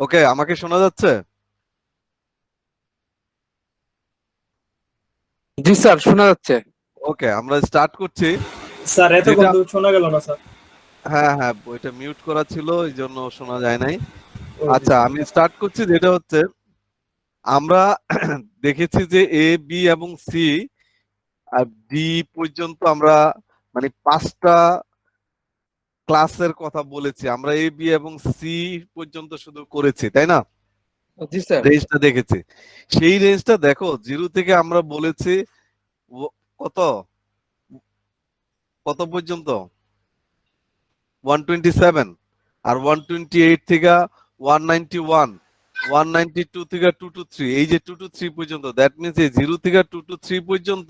ওকে, আমাকে শোনা যাচ্ছে? জি স্যার, শোনা যাচ্ছে। ওকে, আমরা স্টার্ট করছি। স্যার এতক্ষণ যেটা তো শোনা গেল না স্যার। হ্যাঁ হ্যাঁ, ওইটা মিউট করা ছিল, এই জন্য শোনা যায় নাই। ও জি আচ্ছা, স্যার। আমি স্টার্ট করছি। যেটা হচ্ছে আমরা দেখেছি যে এ বি এবং সি আর ডি পর্যন্ত আমরা মানে 5টা ক্লাসের কথা বলেছি। আমরা এ বি এবং সি পর্যন্ত শুধু করেছি, তাই না? জি স্যার। রেঞ্জটা দেখেছি। সেই রেঞ্জটা দেখো, 0 থেকে আমরা বলেছি কত কত পর্যন্ত? 127। আর 128 থেকে 191, 192 থেকে 223, এই যে 223 পর্যন্ত, দ্যাট মিনস এই 0 থেকে 223 পর্যন্ত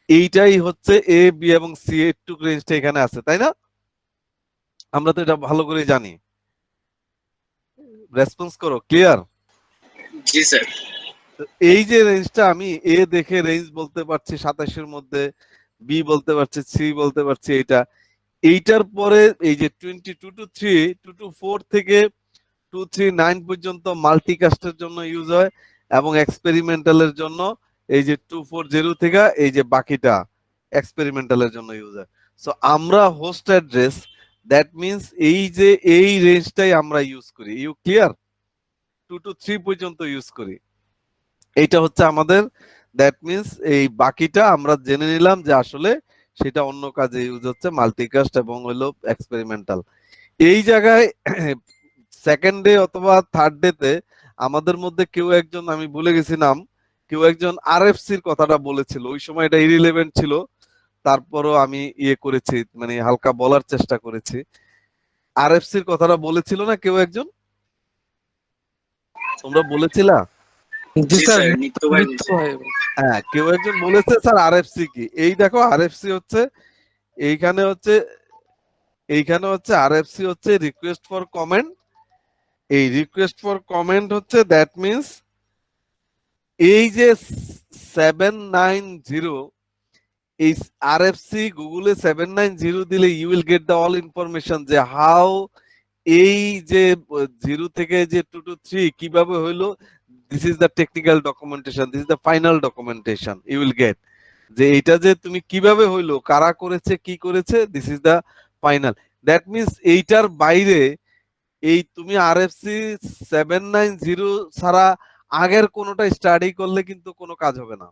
এইটাই হচ্ছে এ বি এবং সি এর টু রেঞ্জটা এখানে আছে, তাই না? আমরা তো এটা ভালো করে জানি। রেসপন্স করো, ক্লিয়ার? জি স্যার। এই যে রেঞ্জটা, আমি এ দেখে রেঞ্জ বলতে পারছি 27-এর মধ্যে, বি বলতে পারছি, সি বলতে পারছি। এইটার পরে এই যে 22 to 3, 2 to 4 থেকে 239 পর্যন্ত মাল্টিকাস্টের জন্য ইউজ হয়, এবং এক্সপেরিমেন্টালের জন্য এই যে 240 থেকে এই যে বাকিটা এক্সপেরিমেন্টালের জন্য ইউজ হয়। সো আমরা হোস্ট অ্যাড্রেস, দ্যাট মিনস এই যে এই রেঞ্জটাই আমরা ইউজ করি। You clear? 2 to 3 পর্যন্ত ইউজ করি। এইটা হচ্ছে আমাদের, দ্যাট মিনস এই বাকিটা আমরা জেনে নিলাম যে আসলে সেটা অন্য কাজে ইউজ হচ্ছে, মাল্টিকাস্ট এবং হলো এক্সপেরিমেন্টাল। এই জায়গায় সেকেন্ড ডে অথবা থার্ড ডে তে আমাদের মধ্যে কেউ একজন, আমি ভুলে গেছি নাম, কেউ একজন আরএফসির কথাটা বলেছিল। ওই সময় এটা ইরিলেভেন্ট ছিল, তারপরও আমি ইয়ে করেছি, মানে হালকা বলার চেষ্টা করেছি। আরএফসির কথাটা বলেছিল না কেউ একজন? তোমরা বলেছিলা? জি জি স্যার, স্যার, নিত্য ভাই নিত্য বলছে। ভাই। হ্যাঁ, কেউ একজন বলেছে স্যার আরএফসি কি। এই দেখো, আরএফসি হচ্ছে এইখানে হচ্ছে এইখানে হচ্ছে আরএফসি হচ্ছে রিকোয়েস্ট ফর কমেন্ট। এই রিকোয়েস্ট ফর কমেন্ট হচ্ছে, দ্যাট মিনস এই যে 790, এই আরএফসি গুগলে 790 দিলে you will get the all information যে হাউ এই যে 0 থেকে যে 2 to 3 কিভাবে হইলো। This is the technical documentation, this is the final documentation you will get. যে এটা যে তুমি কিভাবে হইলো, কারা করেছে, কি করেছে, this is the final. That means এইটার বাইরে এই তুমি আরএফসি 790 ছাড়া আগের কোনোটা স্টাডি করলে কিন্তু কোনো কাজ হবে না।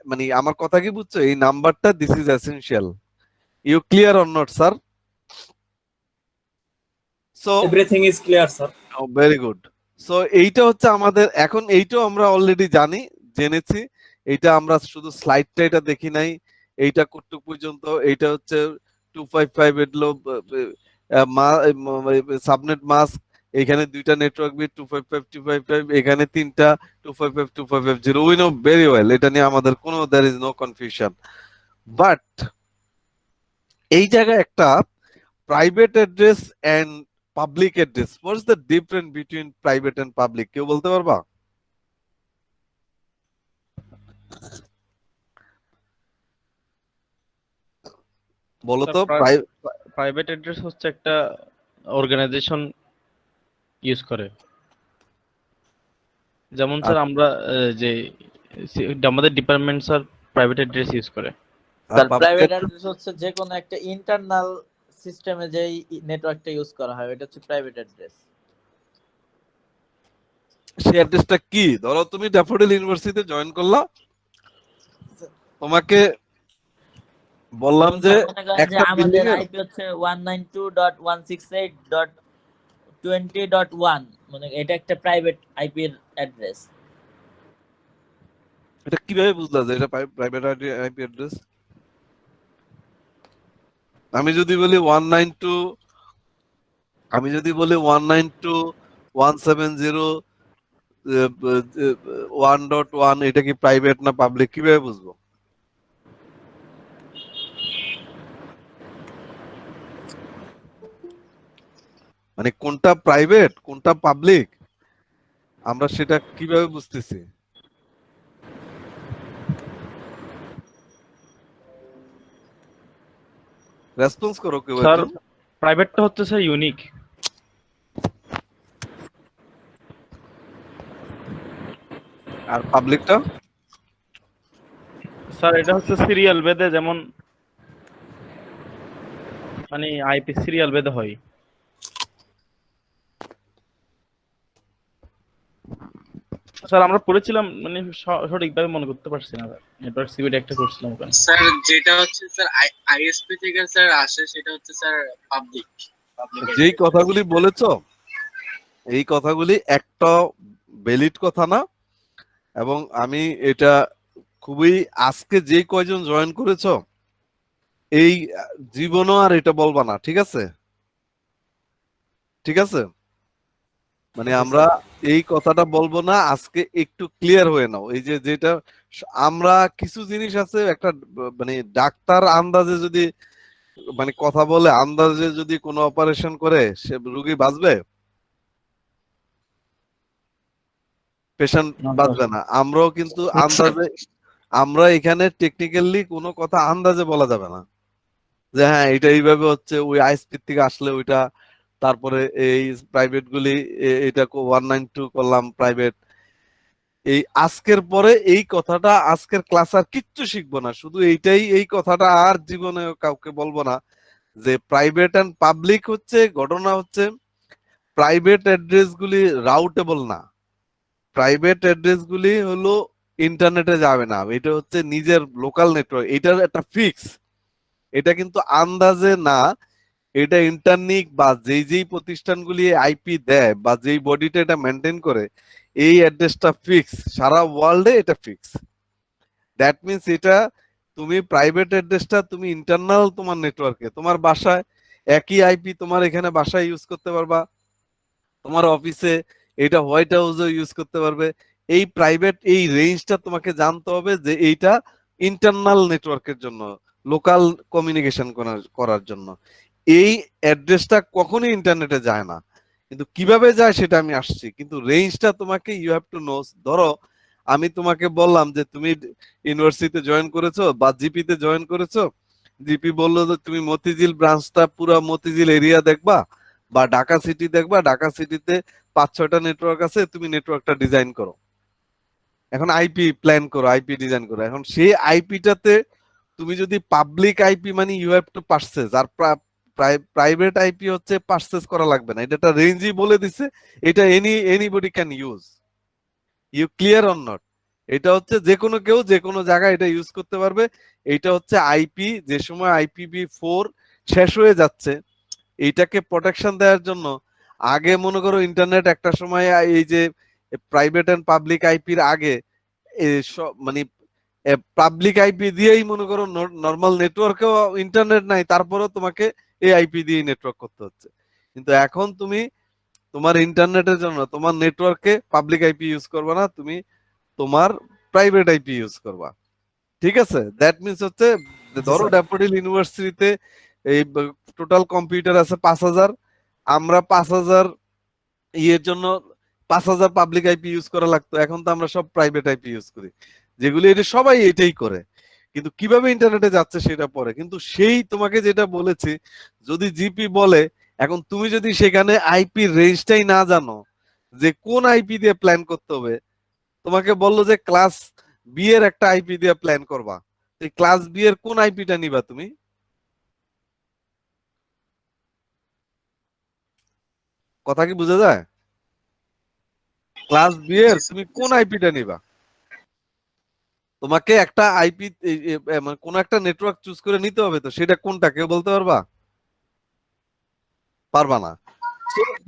মানে আমার কথা কি বুঝছো? এই নাম্বারটা, this is essential. You clear or not sir? So everything is clear sir. Very good. So এইটা হচ্ছে আমাদের, এখন এইটাও আমরা অলরেডি জেনেছি। এইটা আমরা শুধু স্লাইডটা এটা দেখি নাই। এইটা কতটুকু পর্যন্ত, এইটা হচ্ছে 255 এডলো সাবনেট মাস্ক। এখানে দুইটা নেটওয়ার্ক বিট 255 এখানে তিনটা 255 উই নো ভেরি ওয়েল। এটা নিয়ে আমাদের কোনো there is no confusion. But এই জায়গায় একটা private address and public address, what's the difference between private and public? কেউ বলতে পারবা? বলো স্যার, তো। প্রাইভেট অ্যাড্রেস হচ্ছে একটা অর্গানাইজেশন ইউজ করে। যেমন স্যার আমরা যে আমাদের department sir private address use করে। Sir public private address, address হচ্ছে যে কোনো একটা ইন্টারনাল সিস্টেমে যে নেটওয়ার্কটা ইউজ করা হয় ওটা হচ্ছে প্রাইভেট অ্যাড্রেস। সেই অ্যাড্রেসটা কি? ধরো তুমি ড্যাফোডিল ইউনিভার্সিটিতে জয়েন করলা, তোমাকে বললাম যেমন যে স্যার মনে করেন যে একটা বিল্ডিং আমাদের এর, আইপি হচ্ছে 192.168.20.1, মানে এটা একটা প্রাইভেট আইপি এর অ্যাড্রেস। এটা কিভাবে বুঝলা যে এটা প্রাইভেট আইপি অ্যাড্রেস? আমি যদি বলি 192, আমি যদি বলি 192.170.1.1, এটা কি প্রাইভেট না পাবলিক, কিভাবে বুঝবো? মানে কোনটা প্রাইভেট কোনটা পাবলিক, আমরা সেটা কিভাবে বুঝতেছি? রেসপন্স করো কেউ স্যার একজন। প্রাইভেটটা হচ্ছে স্যার ইউনিক। আর পাবলিকটা? স্যার এটা হচ্ছে সিরিয়াল বেদে, যেমন মানে আইপি সিরিয়াল বেদে হয়। স্যার আমরা পড়েছিলাম, মানে সঠিকভাবে মনে করতে পারছি না। নেটওয়ার্ক সিকিউরিটি একটা করছিলাম ওখানে। স্যার যেটা হচ্ছে স্যার আইএসপি থেকে স্যার আসে সেটা হচ্ছে স্যার পাবলিক। যেই কথাগুলি বলেছো এই কথাগুলি একটা ভ্যালিড কথা না, এবং আমি এটা খুবই আজকে যে কয়জন জয়েন করেছো এই জীবনও আর এটা বলবা না, ঠিক আছে? ঠিক আছে, মানে আমরা এই কথাটা বলবো না আজকে, একটু ক্লিয়ার হয়ে নাও। এই যে যেটা আমরা কিছু জিনিস আছে একটা মানে ডাক্তার আন্দাজে যদি মানে কথা বলে, আন্দাজে যদি কোনো অপারেশন করে সে রোগী বাঁচবে? পেশেন্ট বাঁচবে না। আমরাও কিন্তু আন্দাজে, আমরা এখানে টেকনিক্যালি কোনো কথা আন্দাজে বলা যাবে না যে হ্যাঁ এটা এইভাবে হচ্ছে, ওই আইএসপি থেকে আসলে ওইটা, তারপরে এই প্রাইভেট গুলি এটা 192 করলাম প্রাইভেট। এই আজকের পরে এই কথাটা আজকের ক্লাস আর কিচ্ছু শিখবো না, শুধু এইটাই, এই কথাটা আর জীবনে কাউকে বলবো না যে প্রাইভেট এন্ড পাবলিক হচ্ছে, ঘটনা হচ্ছে প্রাইভেট অ্যাড্রেস গুলি রাউটেবল না। প্রাইভেট অ্যাড্রেস গুলি হলো ইন্টারনেটে যাবে না, এটা হচ্ছে নিজের লোকাল নেটওয়ার্ক, এটার একটা ফিক্স। এটা কিন্তু আন্দাজে না, এটা ইন্টারনিক বা যেই যেই প্রতিষ্ঠানগুলি আইপি দেয় বা যেই বডিটা এটা মেনটেন করে, এই অ্যাড্রেসটা ফিক্স, সারা ওয়ার্ল্ডে এটা ফিক্স। দ্যাট মিনস এটা তুমি প্রাইভেট অ্যাড্রেসটা তুমি ইন্টারনাল তোমার নেটওয়ার্কে, তোমার বাসায় একই আইপি তোমার এখানে বাসায় ইউজ করতে পারবা, তোমার অফিসে এটা হোয়াইট হাউসে ইউজ করতে পারবে। এই প্রাইভেট এই রেঞ্জটা তোমাকে জানতে হবে যে এইটা ইন্টারনাল নেটওয়ার্কের জন্য, লোকাল কমিউনিকেশন করার জন্য। এই অ্যাড্রেসটা কখনোই ইন্টারনেটে যায় না, কিন্তু কিভাবে যায় সেটা আমি আসছি, কিন্তু রেঞ্জটা তোমাকে ইউ হ্যাভ টু নো। ধরো আমি তোমাকে বললাম যে তুমি ইউনিভার্সিটিতে জয়েন করেছো বা জিপিতে জয়েন করেছো, জিপি বললো যে তুমি মতিঝিল ব্রাঞ্চটা পুরো মতিঝিল এরিয়া দেখবা বা ঢাকা সিটি দেখবা, ঢাকা সিটিতে 5-6টা নেটওয়ার্ক আছে, তুমি নেটওয়ার্কটা ডিজাইন করো। এখন আইপি প্ল্যান করো, আইপি ডিজাইন করো। এখন সেই আইপিটাতে তুমি যদি পাবলিক আইপি মানে ইউ হ্যাভ টু পারচেজ, আর প্রাইভেট আইপি হচ্ছে পারচেজ করা লাগবে না, এটা একটা রেঞ্জই বলে দিছে, এটা anybody can use. You clear or not? এটা হচ্ছে যে কোনো কেউ যে কোনো জায়গায় এটা ইউজ করতে পারবে। এটা হচ্ছে আইপি, যে সময় IPv4 শেষ হয়ে যাচ্ছে এইটাকে প্রোটেকশন দেওয়ার জন্য। আগে মনে করো ইন্টারনেট একটা সময় এই যে প্রাইভেট এন্ড পাবলিক আইপির আগে মানে পাবলিক আইপি দিয়েই মনে করো নর্মাল নেটওয়ার্কেও ইন্টারনেট নাই, তারপরেও তোমাকে এই আইপি দিয়ে নেটওয়ার্ক করতে হচ্ছে। কিন্তু এখন তুমি তোমার ইন্টারনেটের জন্য তোমার নেটওয়ার্কে পাবলিক আইপি ইউজ করবে না, তুমি তোমার প্রাইভেট আইপি ইউজ করবা। ঠিক আছে, দ্যাট মিনস হচ্ছে ধরো ড্যাফোডিল ইউনিভার্সিটিতে এই টোটাল কম্পিউটার আছে 5,000, আমরা 5,000 ইয়ের জন্য 5,000 পাবলিক আইপি ইউজ করা লাগতো, এখন তো আমরা সব প্রাইভেট আইপি ইউজ করি, যেগুলি এটা সবাই এটাই করে। কিন্তু কিভাবে ইন্টারনেটে যাচ্ছে সেটা পরে, কিন্তু সেই তোমাকে যেটা বলেছি, যদি জিপি বলে, এখন তুমি যদি সেখানে আইপি রেঞ্জটাই না জানো যে কোন আইপি দিয়ে প্ল্যান করতে হবে, তোমাকে বললো যে ক্লাস বি এর একটা আইপি দিয়ে প্ল্যান করবা, এই ক্লাস বি এর কোন আইপিটা নিবা তুমি? কথা কি বোঝা যায়? ক্লাস বি এর তুমি কোন আইপিটা নিবা? তোমাকে একটা আইপি মানে কোন একটা নেটওয়ার্ক চুজ করে নিতে হবে, তো সেটা কোনটা কেউ বলতে পারবা? পারবা না।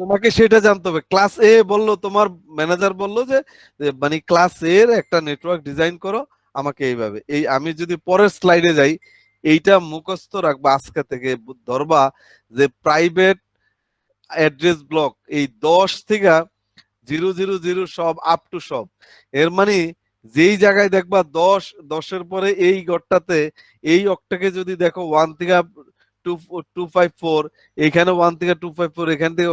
তোমাকে সেটা জানতে হবে। ক্লাস এ বললো, তোমার ম্যানেজার বললো যে মানে ক্লাস এর একটা নেটওয়ার্ক ডিজাইন করো আমাকে এইভাবে। এই আমি যদি পরের স্লাইডে যাই, এইটা মুখস্থ রাখবা আজকে থেকে, ধরবা যে প্রাইভেট অ্যাড্রেস ব্লক এই 10 থেকে 000 সব আপ টু সব, এর মানে যেই জায়গায় দেখবা 10-10 এর পরে এই ঘরটাতে এই অক্টাকে যদি দেখো 1 থেকে 254, এখানে 1 থেকে 254, এখান থেকে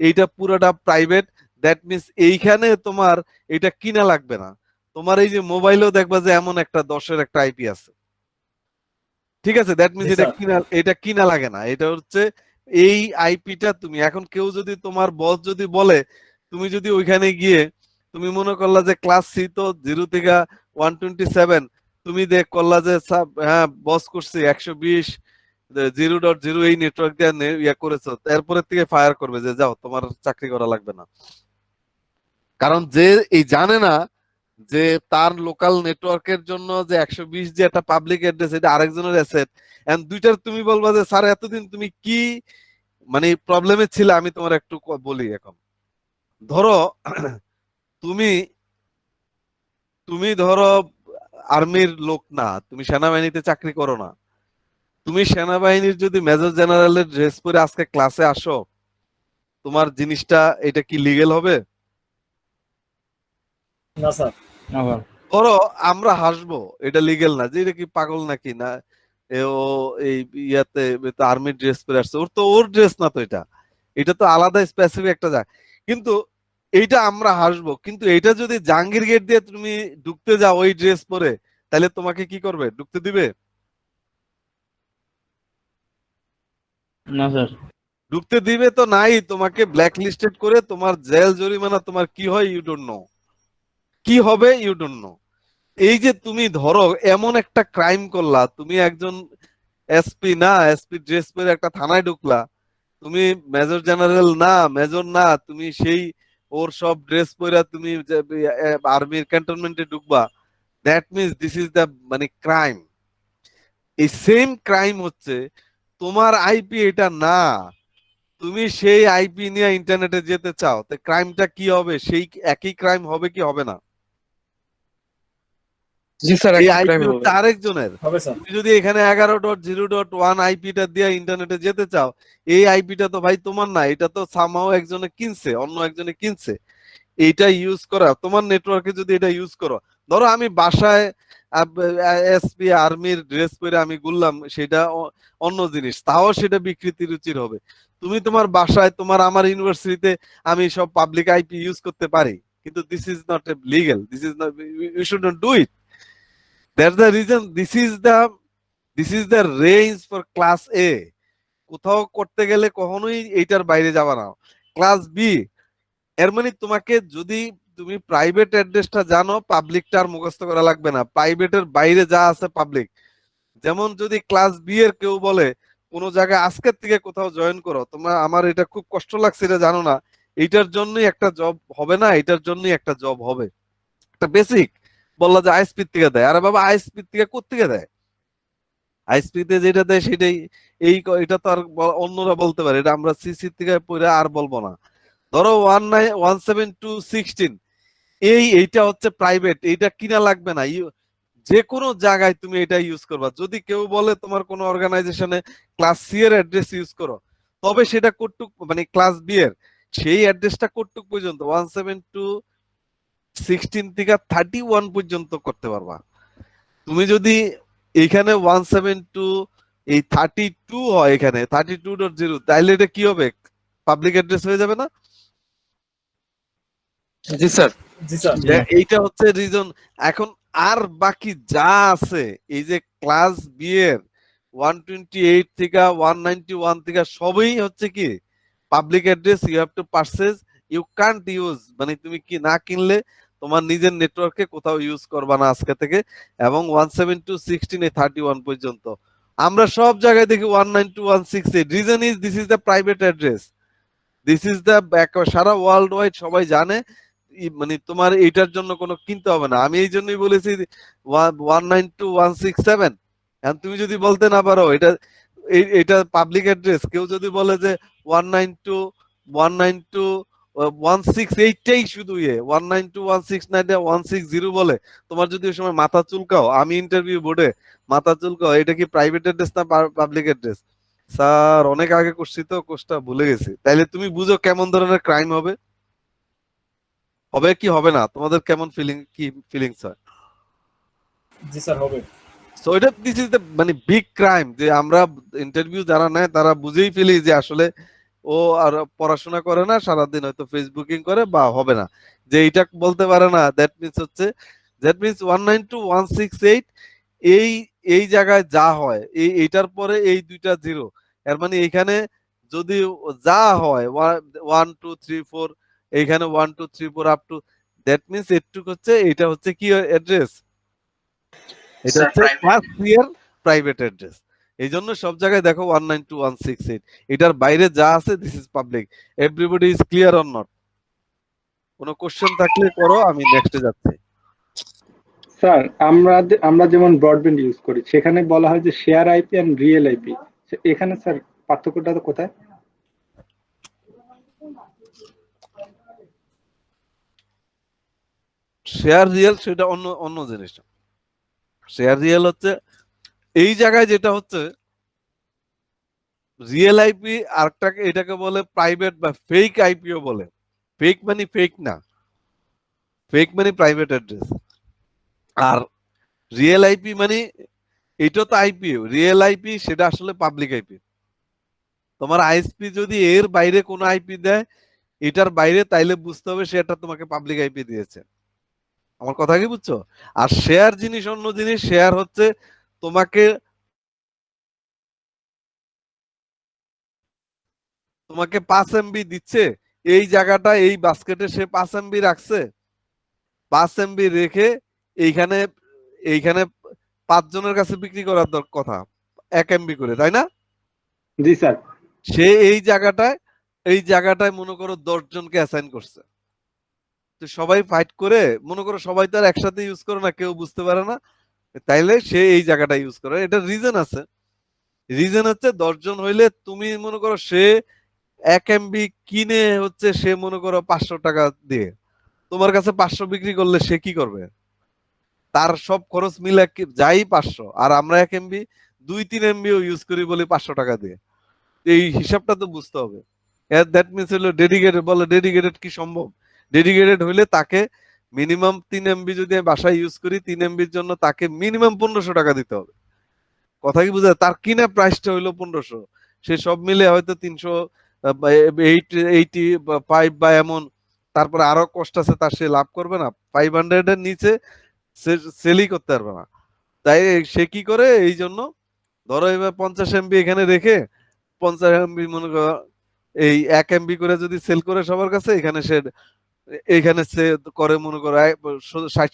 এইটা পুরোটা প্রাইভেট। দ্যাট মিনস এইখানে তোমার এটা কিনা লাগবে না, তোমার এই যে মোবাইলেও দেখবা যে এমন একটা 10-এর একটা আইপি আছে। ঠিক আছে, দ্যাট মিনস এটা কিনা লাগে না, এটা হচ্ছে এই আইপিটা তুমি এখন কেউ যদি তোমার বস যদি বলে, তুমি যদি ওইখানে গিয়ে তুমি মনে করলা যে ক্লাস সি তো 0 থেকে 127, তুমি দেখ করলা যে হ্যাঁ বস করছি 120 0.0 এই নেটওয়ার্ক দিয়ে ইয়া করেছো, তারপরে থেকে ফায়ার করবে যে যাও তোমার চাকরি করা লাগবে না। কারণ যে এই জানে না যে তার লোকাল নেটওয়ার্কের জন্য যে 120 যে একটা পাবলিক অ্যাড্রেস, এটা আরেকজনের অ্যাসেট। এন্ড দুইটার তুমি বলবা যে স্যার এতদিন তুমি কি মানে প্রবলেমে ছিলে, আমি তোমার একটু বলি। এখন ধরো তুমি তুমি ধরো আর্মির লোক না, তুমি সেনাবাহিনীতে চাকরি করো না, তুমি সেনাবাহিনীর যদি মেজর জেনারেলের ড্রেস পরে আজকে ক্লাসে আসো, তোমার জিনিসটা এটা কি লিগেল হবে? না স্যার। ধরো আমরা হাসবো, এটা লিগেল না, যে এটা কি পাগল নাকি না, ও এই ইয়াতে আর্মির ড্রেস পরে আসছে, ওর তো ওর ড্রেস না, তো এটা এটা তো আলাদা স্পেসিফিক একটা জায়গা। কিন্তু এইটা আমরা হাসবো, কিন্তু এটা যদি জাহাঙ্গীর গেট দিয়ে তুমি ঢুকতে যাও ওই ড্রেস পরে, তাহলে তোমাকে কি করবে? ঢুকতে দিবে? না স্যার। ঢুকতে দিবে তো নাই, তোমাকে ব্ল্যাক লিস্টেড করে তোমার জেল জরিমানা তোমার কি হয় ইউ ডোন্ট নো, কি হবে ইউ ডোন্ট নো। এই যে তুমি ধরো এমন একটা ক্রাইম করলা, তুমি একজন এসপি না, এসপি ড্রেস পরে একটা থানায় ঢুকলা, তুমি মেজর জেনারেল না, মেজর না, তুমি সেই ওর সব ড্রেস পরে তুমি আর্মির ক্যান্টনমেন্টে ঢুকবা, that means this is the মানে ক্রাইম। এই সেম ক্রাইম হচ্ছে তোমার আইপি এটা না, তুমি সেই আইপি নিয়ে ইন্টারনেটে যেতে চাও, তো ক্রাইমটা কি হবে? সেই একই ক্রাইম হবে কি হবে না? জি স্যার, এই একটা আইপি ক্রাইম হবে। হচ্ছে আরেকজনের। হবে স্যার। তুমি যদি এখানে 11.0.1 আইপিটা দিয়ে ইন্টারনেটে যেতে চাও, এই আইপিটা তো ভাই তোমার না, এটা তো সামহাও একজনে কিনছে, অন্য একজনে কিনছে। এইটা ইউজ করা তোমার নেটওয়ার্কে যদি এটা ইউজ করো, ধরো আমি বাসায় এসপি আর্মির ড্রেস পরে আমি ঘুরলাম, সেটা অন্য জিনিস, তাও সেটা বিকৃতি রুচির হবে। তুমি তোমার বাসায় তোমার আমার ইউনিভার্সিটিতে আমি সব পাবলিক আইপি ইউজ করতে পারি, কিন্তু this is not legal, this is not, you should not do it. That's the reason, this is the range for class A. কোথাও করতে গেলে কখনোই এইটার বাইরে যাবা না। ক্লাস বি এর মানে তোমাকে যদি তুমি প্রাইভেট অ্যাড্রেসটা জানো, পাবলিকটা আর মুখস্থ করা লাগবে না, প্রাইভেটের বাইরে যা আছে পাবলিক। যেমন যদি ক্লাস বি এর কেউ বলে কোন জায়গায় আজকের থেকে কোথাও জয়েন করো, তোমরা আমার এটা খুব কষ্ট লাগছে এটা জানো না, এইটার জন্যই একটা জব হবে না, এটার জন্যই একটা জব হবে। একটা বেসিক বললা যে আইএসপি থেকে দেয়, আরে বাবা আইএসপি থেকে কোত্থেকে দেয়? আইএসপি তে যেটা দেয় সেটাই, এটা তো আর অন্যরা বলতে পারে, এটা আমরা সিসি থেকে পড়ে আর বলবো না। ধরো 172.16 এইটা হচ্ছে প্রাইভেট, এইটা কিনা লাগবে না, যে কোনো জায়গায় তুমি এটা ইউজ করবা। যদি কেউ বলে তোমার কোনো অর্গানাইজেশনে ক্লাস সি এর অ্যাড্রেস ইউজ করো, তবে সেটা কতটুক মানে ক্লাস বি এর সেই অ্যাড্রেসটা কতটুক পর্যন্ত 172.16 থেকে 31 পর্যন্ত করতে পারবা। তুমি যদি এখানে 172 এই 32 হয়, এখানে 32.0, তাইলে এটা কি হবে? পাবলিক অ্যাড্রেস হয়ে যাবে না? জি স্যার। জি স্যার। এইটা হচ্ছে রিজন। এখন আর বাকি যা আছে, এই যে ক্লাস বি এর 128 থেকে 191 থেকে সবই হচ্ছে কি public address, you have to purchase, you can't use, মানে তুমি কি না কিনলে তোমার নিজের নেটওয়ার্কে কোথাও ইউজ করবা না আজকে থেকে। এবং 172.16 31 পর্যন্ত আমরা সব জায়গায় দেখি 192.168, reason is this is the private address, this is the সারা ওয়ার্ল্ড ওয়াইড সবাই জানে, মানে তোমার এটার জন্য কোনো কিনতে হবে না। আমি এই জন্যই বলেছি 192.167। এখন তুমি যদি বলতে না পারো এটা এটা পাবলিক অ্যাড্রেস, কেউ যদি বলে যে 192.168টাই শুধু 192.169 বলে, তোমার যদি ওই সময় মাথা চুলকাও, আমি ইন্টারভিউ বোর্ডে মাথা চুলকাও, এটা কি প্রাইভেট অ্যাড্রেস না পাবলিক অ্যাড্রেস? স্যার অনেক আগে করছি তো, কোর্সটা ভুলে গেছি। তাইলে তুমি বুঝো কেমন ধরনের ক্রাইম হবে, হবে কি হবে না? তোমাদের কেমন ফিলিংস হয়? জি স্যার হবে। সো এটা দিস ইজ দ্য মানে বিগ ক্রাইম, যে আমরা ইন্টারভিউ যারা নেয় তারা বুঝেই ফেলি যে আসলে ও আর পড়াশোনা করে না, সারাদিন হয়তো ফেসবুকিং করে বা হবে না, যে এটা বলতে পারে না। দ্যাট মিনস হচ্ছে, দ্যাট মিনস 192.168 এই এই জায়গায় যা হয়, এইটার পরে এই দুইটা জিরো, এর মানে এখানে যদি যা হয় 1 2 3 4 এইখানে 1 2 3 4 আপ টু দ্যাট মিন্স এটুক হচ্ছে এটা হচ্ছে কি অ্যাড্রেস, এটা স্যার হচ্ছে private first year private address. এই জন্য সব জায়গায় দেখো 192.168, এটার বাইরে যা আছে this is public. Everybody is clear or not? কোনো কোশ্চেন থাকলে করো, আমি নেক্সটে যাচ্ছি। স্যার আমরা যেমন ব্রডব্যান্ড ইউজ করি, সেখানে বলা হয় যে share IP and real IP. এখানে স্যার পার্থক্যটা তো কোথায়? শেয়ার রিয়েল সেটা অন্য অন্য জিনিস। শেয়ার রিয়েল হচ্ছে এই জায়গায় যেটা হচ্ছে রিয়েল আইপি, আরেকটাকে এটাকে বলে প্রাইভেট বা ফেক আইপিও বলে। ফেক মানে ফেক না, ফেক মানে প্রাইভেট অ্যাড্রেস। আর রিয়েল আইপি মানে এটা তো আইপি, রিয়েল আইপি সেটা আসলে পাবলিক আইপি। তোমার আইএসপি যদি এর বাইরে কোনো আইপি দেয়, এটার বাইরে, তাইলে বুঝতে হবে সেটা তোমাকে পাবলিক আইপি দিয়েছে। আমার কথা কি বুঝছো? আর শেয়ার জিনিস অন্য জিনিস। শেয়ার হচ্ছে তোমাকে তোমাকে 5 এমবি দিচ্ছে, এই জায়গাটা এই বাস্কেটে সে 5 এমবি রাখছে, 5 এমবি রেখে এইখানে এইখানে 5 জনের কাছে বিক্রি করার কথা 1 এমবি করে, তাই না? জি স্যার। সে এই জায়গাটায় মনে করো 10 জনকে অ্যাসাইন করছে। তো সবাই ফাইট করে, মনে করো সবাই তো আর একসাথে ইউজ করে না, কেউ বুঝতে পারে না, তাইলে সে এই জায়গাটা ইউজ করে। এটা রিজন আছে। রিজন হচ্ছে 10 জন হইলে তুমি মনে করো সে 1 এমবি কিনে হচ্ছে সে মনে করো 500 টাকা দিয়ে তোমার কাছে 500 বিক্রি করলে সে কি করবে? তার সব খরচ মিলে যাই 500, আর আমরা 1 এমবি 2-3 এমবিও ইউজ করি বলি 500 টাকা দিয়ে। এই হিসাবটা তো বুঝতে হবে। দ্যাট মিনস হলো ডেডিকেটেড। বলে ডেডিকেটেড কি সম্ভব? ডেডিকেটেড হইলে তাকে মিনিমাম 3 এমবি যদি আমি বাসায় ইউজ করি, 3 এমবির জন্য তাকে মিনিমাম 1500 টাকা দিতে হবে। কথা কি বুঝা? তার কিনা প্রাইসটা হইলো 1500, সে সব মিলে হয়তো 385 বা এমন, তারপরে আরো কষ্ট আছে, তার সে লাভ করবে না। 500 এর নিচে সে সেলই করতে পারবে না। তাই সে কি করে, এই জন্য ধরো এবার 50 এমবি এখানে রেখে 50 এমবি মনে করো এই 1 এমবি করে যদি সেল করে সবার কাছে, এখানে সে করে মনে করো 60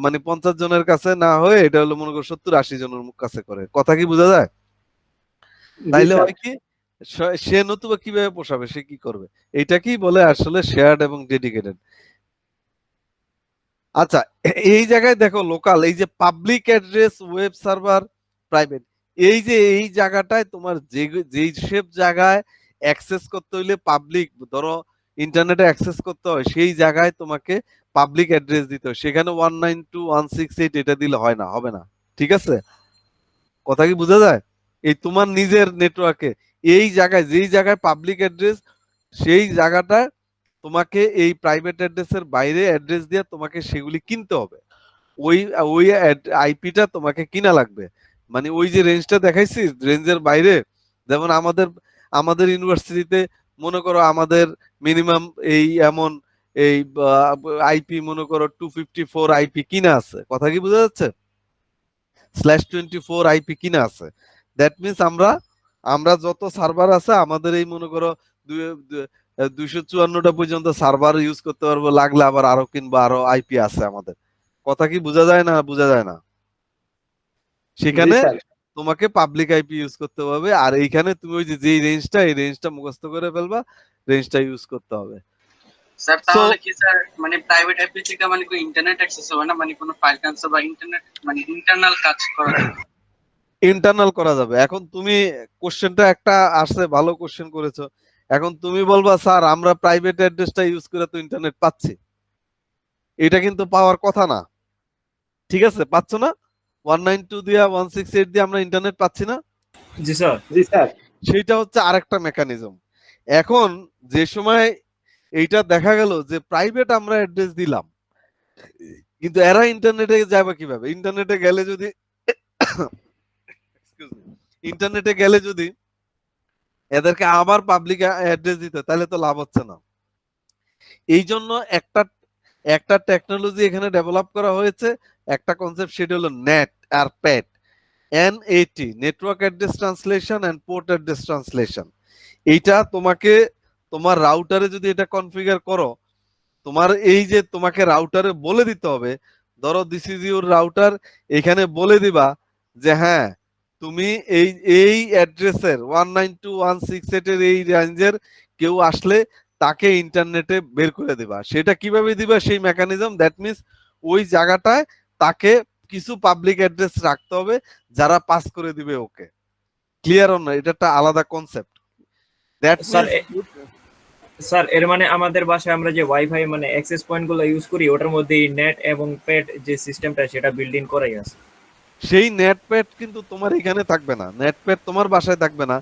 মানে 50 জনের কাছে না হয়ে এটা হলো মনে করো 70-80 জনের কাছে করে। কথা কি বোঝা যায়? তাইলে হয় কি, সে নতুবা কিভাবে পোষাবে, সে কি করবে? এইটাকেই বলে আসলে শেয়ার্ড এবং ডেডিকেটেড। আচ্ছা, এই জায়গায় দেখো লোকাল, এই যে public address, web server, private, এই যে এই জায়গাটায় তোমার যেই সব জায়গায় অ্যাক্সেস করতে হইলে পাবলিক, ধরো ইন্টারনেটে অ্যাক্সেস করতে হয়, সেই জায়গায় তোমাকে পাবলিক অ্যাড্রেস দিতে হয়। সেখানে 192.168 এটা দিলে হয় না, হবে না। ঠিক আছে? কথা কি বোঝা যায়? এই তোমার নিজের নেটওয়ার্কে এই জায়গায়, যেই জায়গায় পাবলিক অ্যাড্রেস, সেই জায়গাটা তোমাকে এই প্রাইভেট অ্যাড্রেসের বাইরে অ্যাড্রেস দিয়ে তোমাকে সেগুলি কিনতে হবে। ওই ওই আইপিটা তোমাকে কিনা লাগবে। মানে ওই যে রেঞ্জটা দেখাইছি, রেঞ্জের বাইরে, যেমন আমাদের ইউনিভার্সিটিতে মনে করো আমাদের মিনিমাম এই এমন এই আইপি মনে করো 254 আইপি কিনা আছে। কথা কি বোঝা যাচ্ছে? /24 আইপি কিনা আছে। দ্যাট মিনস আমরা যত সার্ভার আছে আমাদের এই মনে করো 254টা পর্যন্ত সার্ভার ইউজ করতে পারবো, লাগলে আবার আরো কিনবো, আরো আইপি আছে আমাদের। কথা কি বোঝা যায় না? বোঝা যায় না? সেখানে তোমাকে পাবলিক আইপি ইউজ করতে হবে। আর এইখানে তুমি ওই যে যেই রেঞ্জটা, এই রেঞ্জটা মুখস্থ করে ফেলবা, রেঞ্জটা ইউজ করতে হবে। স্যার তাহলে কি স্যার মানে প্রাইভেট আইপি থেকে মানে কোনো ইন্টারনেট অ্যাক্সেস হবে না, মানে কোনো ফাইল ট্রান্সফার বা ইন্টারনেট মানে ইন্টারনাল কাজ করা যাবে? ইন্টারনাল করা যাবে। এখন তুমি কোশ্চেনটা একটা আসছে, ভালো কোশ্চেন করেছো। এখন তুমি বলবা স্যার আমরা প্রাইভেট অ্যাড্রেসটা ইউজ করে তো ইন্টারনেট পাচ্ছি। এটা কিন্তু পাওয়ার কথা না। ঠিক আছে? পাচ্ছ না? 192 দিয়ে 168 দিয়ে আমরা ইন্টারনেট পাচ্ছি না? জি স্যার। জি স্যার। সেটা হচ্ছে আরেকটা মেকানিজম। এখন যে সময় এইটা দেখা গেল যে প্রাইভেট আমরা অ্যাড্রেস দিলাম, কিন্তু এরা ইন্টারনেটে যাবে কিভাবে? ইন্টারনেটে গেলে যদি এদেরকে আবার পাবলিক অ্যাড্রেস দিতে, তাহলে তো লাভ হচ্ছে না। এই জন্য একটা টেকনোলজি এখানে ডেভেলপ করা হয়েছে, একটা কনসেপ্ট, সেটা হলো নেট আর PAT, NAT, network address translation and port address translation. এইটা তোমাকে তোমার রাউটারে যদি এটা কনফিগার করো, তোমার এই যে তোমাকে রাউটারে বলে দিতে হবে, ধরো দিস ইজ ইউর রাউটার, এখানে বলে দিবা যে হ্যাঁ তুমি এই এই অ্যাড্রেসের 192.168 এর এই রেঞ্জের কেউ আসলে তাকে ইন্টারনেটে বের করে দিবা। সেটা কিভাবে দিবা সেই মেকানিজম, দ্যাট মিনস ওই জায়গাটায় তাকে কিছু পাবলিক অ্যাড্রেস রাখতে হবে যারা পাস করে দিবে ওকে। ক্লিয়ার অন না? এটা একটা আলাদা concept. That sir means sir এর মানে আমাদের বাসায় আমরা যে ওয়াইফাই মানে অ্যাক্সেস পয়েন্ট গুলো ইউজ করি ওটার মধ্যে নেট এবং পেড যে সিস্টেমটা সেটা বিল্ড ইন করাই আছে। সেই নেট প্যাড কিন্তু তোমার এখানে থাকবে না, নেট প্যাড তোমার বাসায় থাকবে না,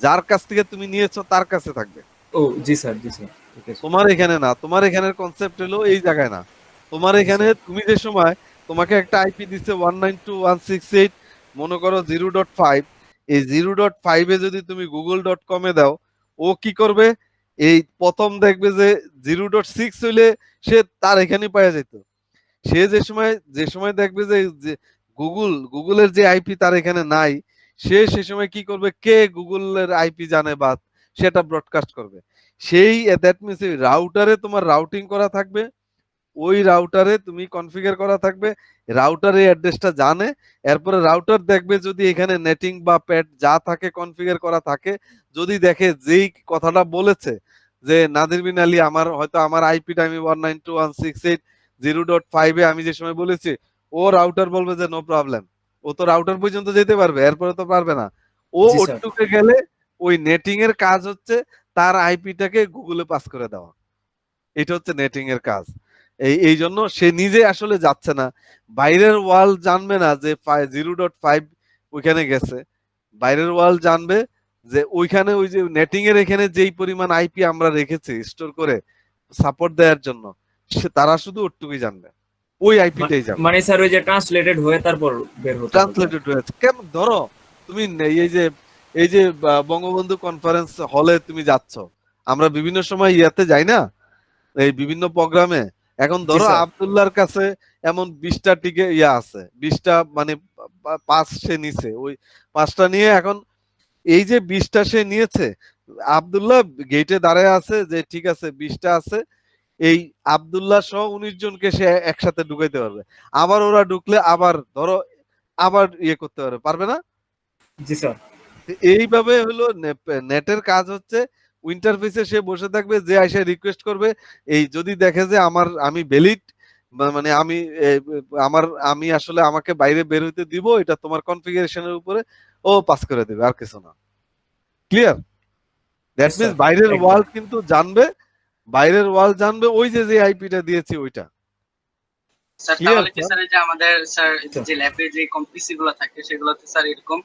যার কাছ থেকে তুমি নিয়েছো তার কাছে থাকবে, ও জি স্যার ঠিক আছে তোমার এখানে না। তোমার এখানের কনসেপ্ট হলো এই জায়গায় না, তোমার এখানে তুমি যে সময় তোমাকে একটা আইপি দিচ্ছে 192.168, মনে করো 0.5, এই 0.5 এ যদি তুমি google.com এ দাও, ও কি করবে, এই প্রথম দেখবে যে 0.6 হইলে সে তার এখানে পাওয়া যেত, সে যে সময় দেখবে যে গুগলের যে আইপি তার এখানে নাই, সে সময় কি করবে, কে গুগলের আইপি জানে বা সেটা ব্রডকাস্ট করবে। সেই দ্যাট মিনস রাউটারে তোমার রাউটিং করা থাকবে, ওই রাউটারে তুমি কনফিগার করা থাকবে, রাউটারে অ্যাড্রেসটা জানে, এরপরে রাউটার দেখবে যদি এখানে নেটিং বা প্যাড যা থাকে কনফিগার করা থাকে, যদি দেখে যেই কথাটা বলেছে যে নাদির বিন আলী আমার হয়তো আমার আইপিটা আমি 192.168 0.5 এ আমি যে সময় বলেছি, ও রাউটার বলবে যে নো প্রবলেম, ও তো রাউটার পর্যন্ত যেতে পারবে, এরপরে তো পারবে না। ও জি স্যার ওটুকে গেলে ওই নেটিং এর কাজ হচ্ছে তার আইপিটাকে গুগলে পাস করে দেওয়া, এটা হচ্ছে নেটিং এর কাজ। এই জন্য সে নিজে আসলে যাচ্ছে না, বাইরের ওয়ার্ল্ড জানবে না যে 0.5 ওইখানে গেছে, বাইরের ওয়ার্ল্ড জানবে যে ওইখানে ওই যে নেটিং এর এখানে যেই পরিমাণ আইপি আমরা রেখেছি স্টোর করে সাপোর্ট দেওয়ার জন্য, তারা শুধু ওটুকুই জানবে, ওই আইপিটাই যাবে। মানে স্যার ওই যে ট্রান্সলেটেড হয়ে তারপর বের হতে হবে। ট্রান্সলেটেড হয়েছে কেমন, ধরো তুমি এই যে বঙ্গবন্ধু কনফারেন্স হলে তুমি যাচ্ছ, আমরা বিভিন্ন সময় ইয়াতে যাই না, এই বিভিন্ন প্রোগ্রামে, এখন ধরো স্যার। আব্দুল্লাহর কাছে এমন 20টা টিকে ইয়া আছে, 20টা মানে পাস সে নিছে, ওই 5টা নিয়ে এখন এই যে 20টা সে নিয়েছে, আব্দুল্লাহ গেটে দাঁড়ায় আছে যে ঠিক আছে 20টা আছে, এই আব্দুল্লাহ সহ 19 জনকে সে একসাথে ঢুকাইতে পারবে, আবার ওরা ঢুকলে আবার ধরো আবার ইয়ে করতে পারবে না। জি স্যার এইভাবে হলো নেটের কাজ হচ্ছে, ইন্টারফেসে সে বসে থাকবে, যে আইসা রিকোয়েস্ট করবে, এই যদি দেখে যে আমি ভ্যালিড মানে আমি আসলে আমাকে বাইরে বের হইতে দিব, এটা তোমার কনফিগারেশনের উপরে, ও পাস করে দেবে, আর কিছু না। ক্লিয়ার? দ্যাট মিন্স বাইরের ওয়ার্ল্ড কিন্তু জানবে, বাইরের ওয়ার্ল্ড জানবে ওই যে আইপিটা দিয়েছি ওইটা। স্যার Clear, তাহলে কি sir? স্যার এই যে আমাদের স্যার যে ল্যাবে যে কম্পিসি গুলো থাকে সেগুলোতে স্যার এরকম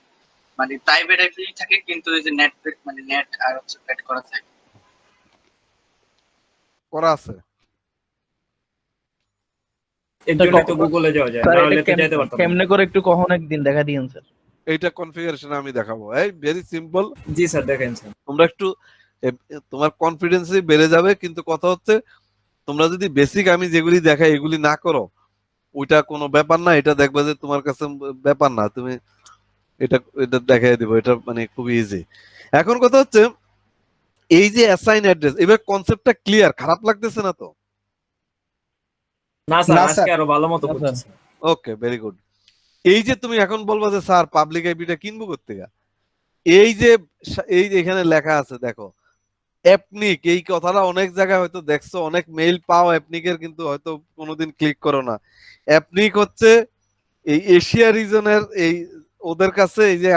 মানে প্রাইভেট আইপি থাকে কিন্তু এই যে নেট মানে নেট আর হচ্ছে পেড করা থাকে। করা আছে। এর জন্য তো গুগলে যাওয়া যায়, স্যার না এটা হলে তো যেতে পারতাম না। কেমনে করে একটু কখন একদিন দেখা দিয়েন স্যার। এইটা কনফিগারেশন আমি দেখাবো, এই ভেরি সিম্পল। জি স্যার দেখেন স্যার। তোমরা একটু তোমার কনফিডেন্সই বেড়ে যাবে, কিন্তু কথা হচ্ছে তোমরা যদি বেসিক আমি যেগুলি দেখাই এগুলি না করো, ওইটা কোনো ব্যাপার না, এটা দেখবে যে তোমার কাছে ব্যাপার না, তুমি এটা এটা দেখাই দিব, এটা মানে খুবই ইজি। এখন কথা হচ্ছে এই যে অ্যাসাইন অ্যাড্রেস, এবার কনসেপ্টটা ক্লিয়ার, খারাপ লাগতেছে না তো? না স্যার আজকে আরো ভালো মতো বুঝছি। ওকে, ভেরি গুড। এই যে তুমি এখন বলবা যে স্যার পাবলিক আইপিটা কিনবো কোত্থেকে, এই যে এখানে লেখা আছে দেখো অ্যাপনিক, এই কথাটা অনেক জায়গায় হয়তো দেখছো, অনেক মেইল পাও অ্যাপনিকের, কিন্তু হয়তো কোনোদিন ক্লিক করো না। অ্যাপনিক হচ্ছে এই এশিয়া রিজনের, এই ওদের কাছে এই যে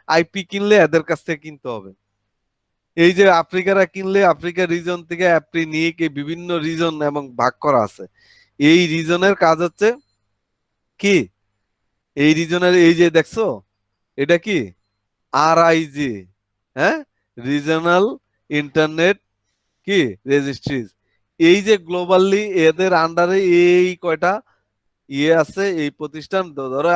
আইপি কিনলে এদের কাছ থেকে কিনতে হবে। এই যে আফ্রিকারা কিনলে আফ্রিকা রিজন থেকে অ্যাপনিক, এই বিভিন্ন রিজন এবং ভাগ করা আছে। এই রিজনের কাজ হচ্ছে কি, এই রিজনের এই যে দেখছো এটা কি RIG, হ্যাঁ, রিজনাল ইন্টারনেট কি রেজিস্ট্রিজ, এই যে গ্লোবালি এদের আন্ডারে এই কয়টা ইয়ে আছে, এই প্রতিষ্ঠান। ধরো